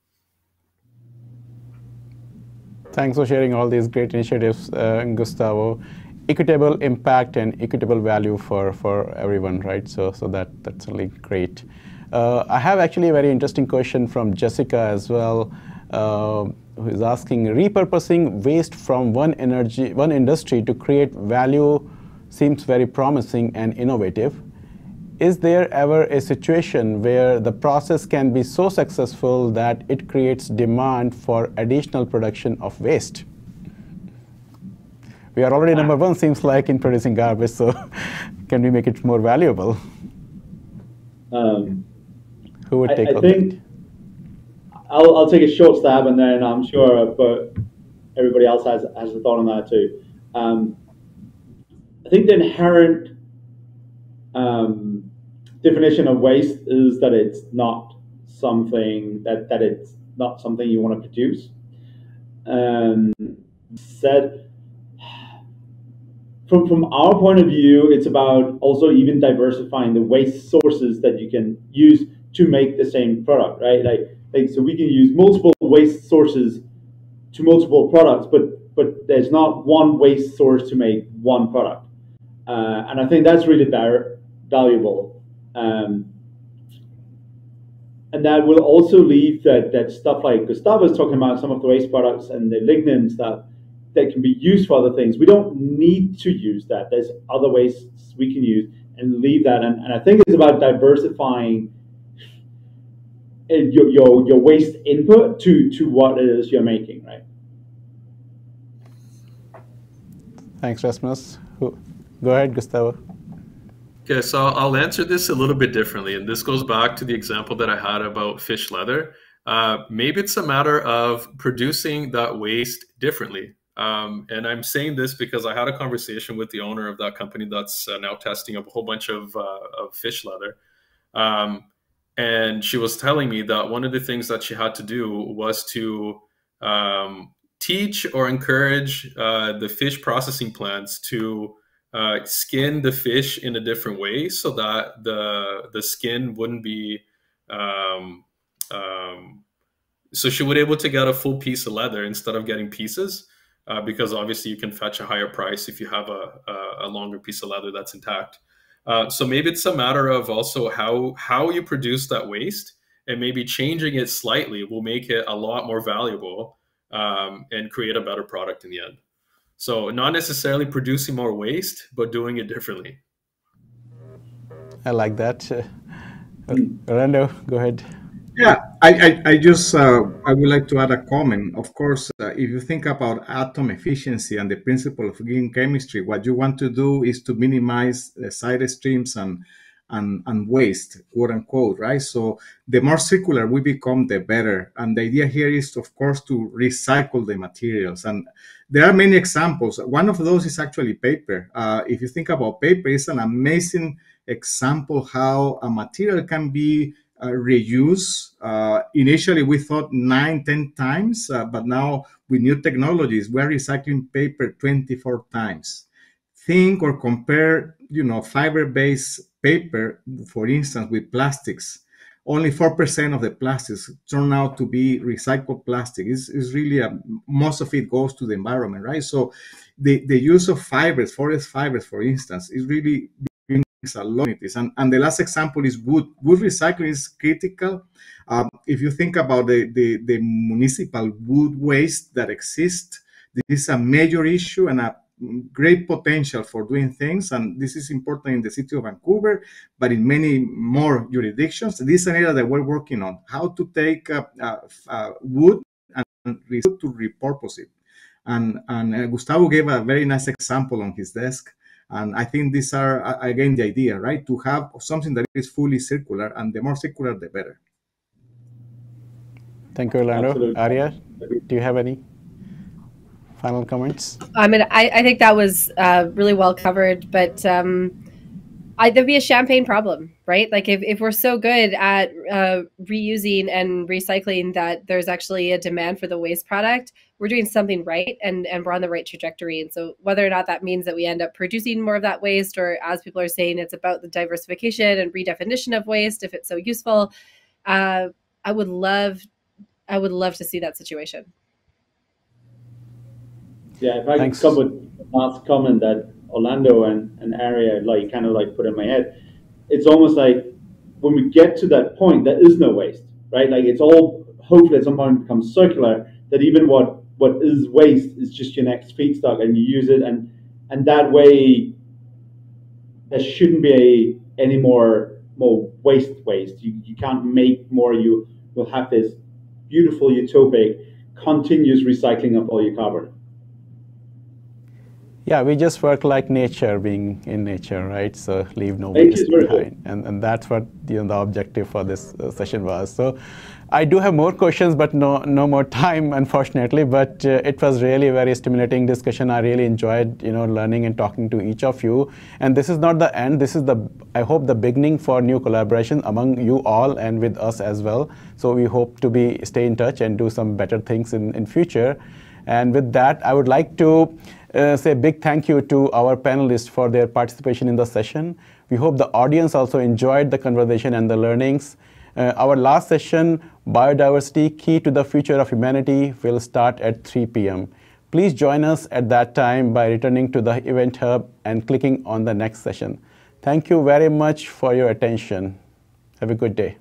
Thanks for sharing all these great initiatives, Gustavo. Equitable impact and equitable value for everyone, right? So that's really great. I have actually a very interesting question from Jessica as well, who is asking, repurposing waste from one industry to create value seems very promising and innovative. Is there ever a situation where the process can be so successful that it creates demand for additional production of waste? We are already number one, seems like, in producing garbage, so can we make it more valuable? Who would take I think I'll take a short stab, and then I'm sure but everybody else has a thought on that too. I think the inherent definition of waste is that it's not something that it's not something you want to produce. From our point of view, it's about also even diversifying the waste sources that you can use to make the same product, right? Like so we can use multiple waste sources to multiple products, but there's not one waste source to make one product. And I think that's really valuable. And that will also leave that stuff like Gustavo was talking about, some of the waste products and the lignins that can be used for other things. We don't need to use that. There's other ways we can use and leave that. And I think it's about diversifying your waste input to what it is you're making, right? Thanks, Rasmus. Go ahead, Gustavo. Okay, so I'll answer this a little bit differently. And this goes back to the example that I had about fish leather. Maybe it's a matter of producing that waste differently. And I'm saying this because I had a conversation with the owner of that company that's now testing a whole bunch of fish leather. And she was telling me that one of the things that she had to do was to teach or encourage the fish processing plants to skin the fish in a different way, so that the skin wouldn't be so she would be able to get a full piece of leather instead of getting pieces, because obviously you can fetch a higher price if you have a longer piece of leather that's intact. So maybe it's a matter of also how you produce that waste, and maybe changing it slightly will make it a lot more valuable and create a better product in the end. So not necessarily producing more waste, but doing it differently. I like that. Orlando, go ahead. Yeah, I would like to add a comment. Of course, if you think about atom efficiency and the principle of green chemistry, what you want to do is to minimize the side streams and waste, quote unquote, right? So the more circular we become, the better. And the idea here is, of course, to recycle the materials. And there are many examples. One of those is actually paper. If you think about paper, it's an amazing example how a material can be reuse. Initially, we thought 9-10 times, but now with new technologies, we're recycling paper 24 times. Think or compare, fiber-based paper, for instance, with plastics. Only 4% of the plastics turn out to be recycled plastic. It's really most of it goes to the environment, right? So the use of fibers, forest fibers, for instance, is really a lot of it. And the last example is wood. Wood recycling is critical. If you think about the municipal wood waste that exists, this is a major issue and a great potential for doing things. And this is important in the city of Vancouver, but in many more jurisdictions. This is an area that we're working on, how to take wood and to repurpose it. And Gustavo gave a very nice example on his desk. And I think these are, again, the idea, right? To have something that is fully circular, and the more circular, the better. Thank you, Orlando. Absolutely. Arya, do you have any final comments? I mean, I think that was really well covered, but there'd be a champagne problem, right? Like if we're so good at reusing and recycling that there's actually a demand for the waste product, we're doing something right and we're on the right trajectory. And so whether or not that means that we end up producing more of that waste, or as people are saying, it's about the diversification and redefinition of waste, if it's so useful, I would love to see that situation. Yeah, if I could come with a last comment that Orlando and Arya kind of put in my head, it's almost like when we get to that point, there is no waste, right? Like it's all hopefully at some point becomes circular, that even what is waste is just your next feedstock and you use it, and that way there shouldn't be any more waste. You can't make more. You'll have this beautiful utopic continuous recycling of all your carbon. Yeah, we just work like nature, being in nature, right? So leave no waste behind. And that's what the objective for this session was. So I do have more questions, but no more time, unfortunately. But it was really a very stimulating discussion. I really enjoyed, learning and talking to each of you. And this is not the end. This is I hope, the beginning for new collaboration among you all and with us as well. So we hope to stay in touch and do some better things in future. And with that, I would like to say a big thank you to our panelists for their participation in the session. We hope the audience also enjoyed the conversation and the learnings. Our last session, Biodiversity, Key to the Future of Humanity, will start at 3 p.m. Please join us at that time by returning to the event hub and clicking on the next session. Thank you very much for your attention. Have a good day.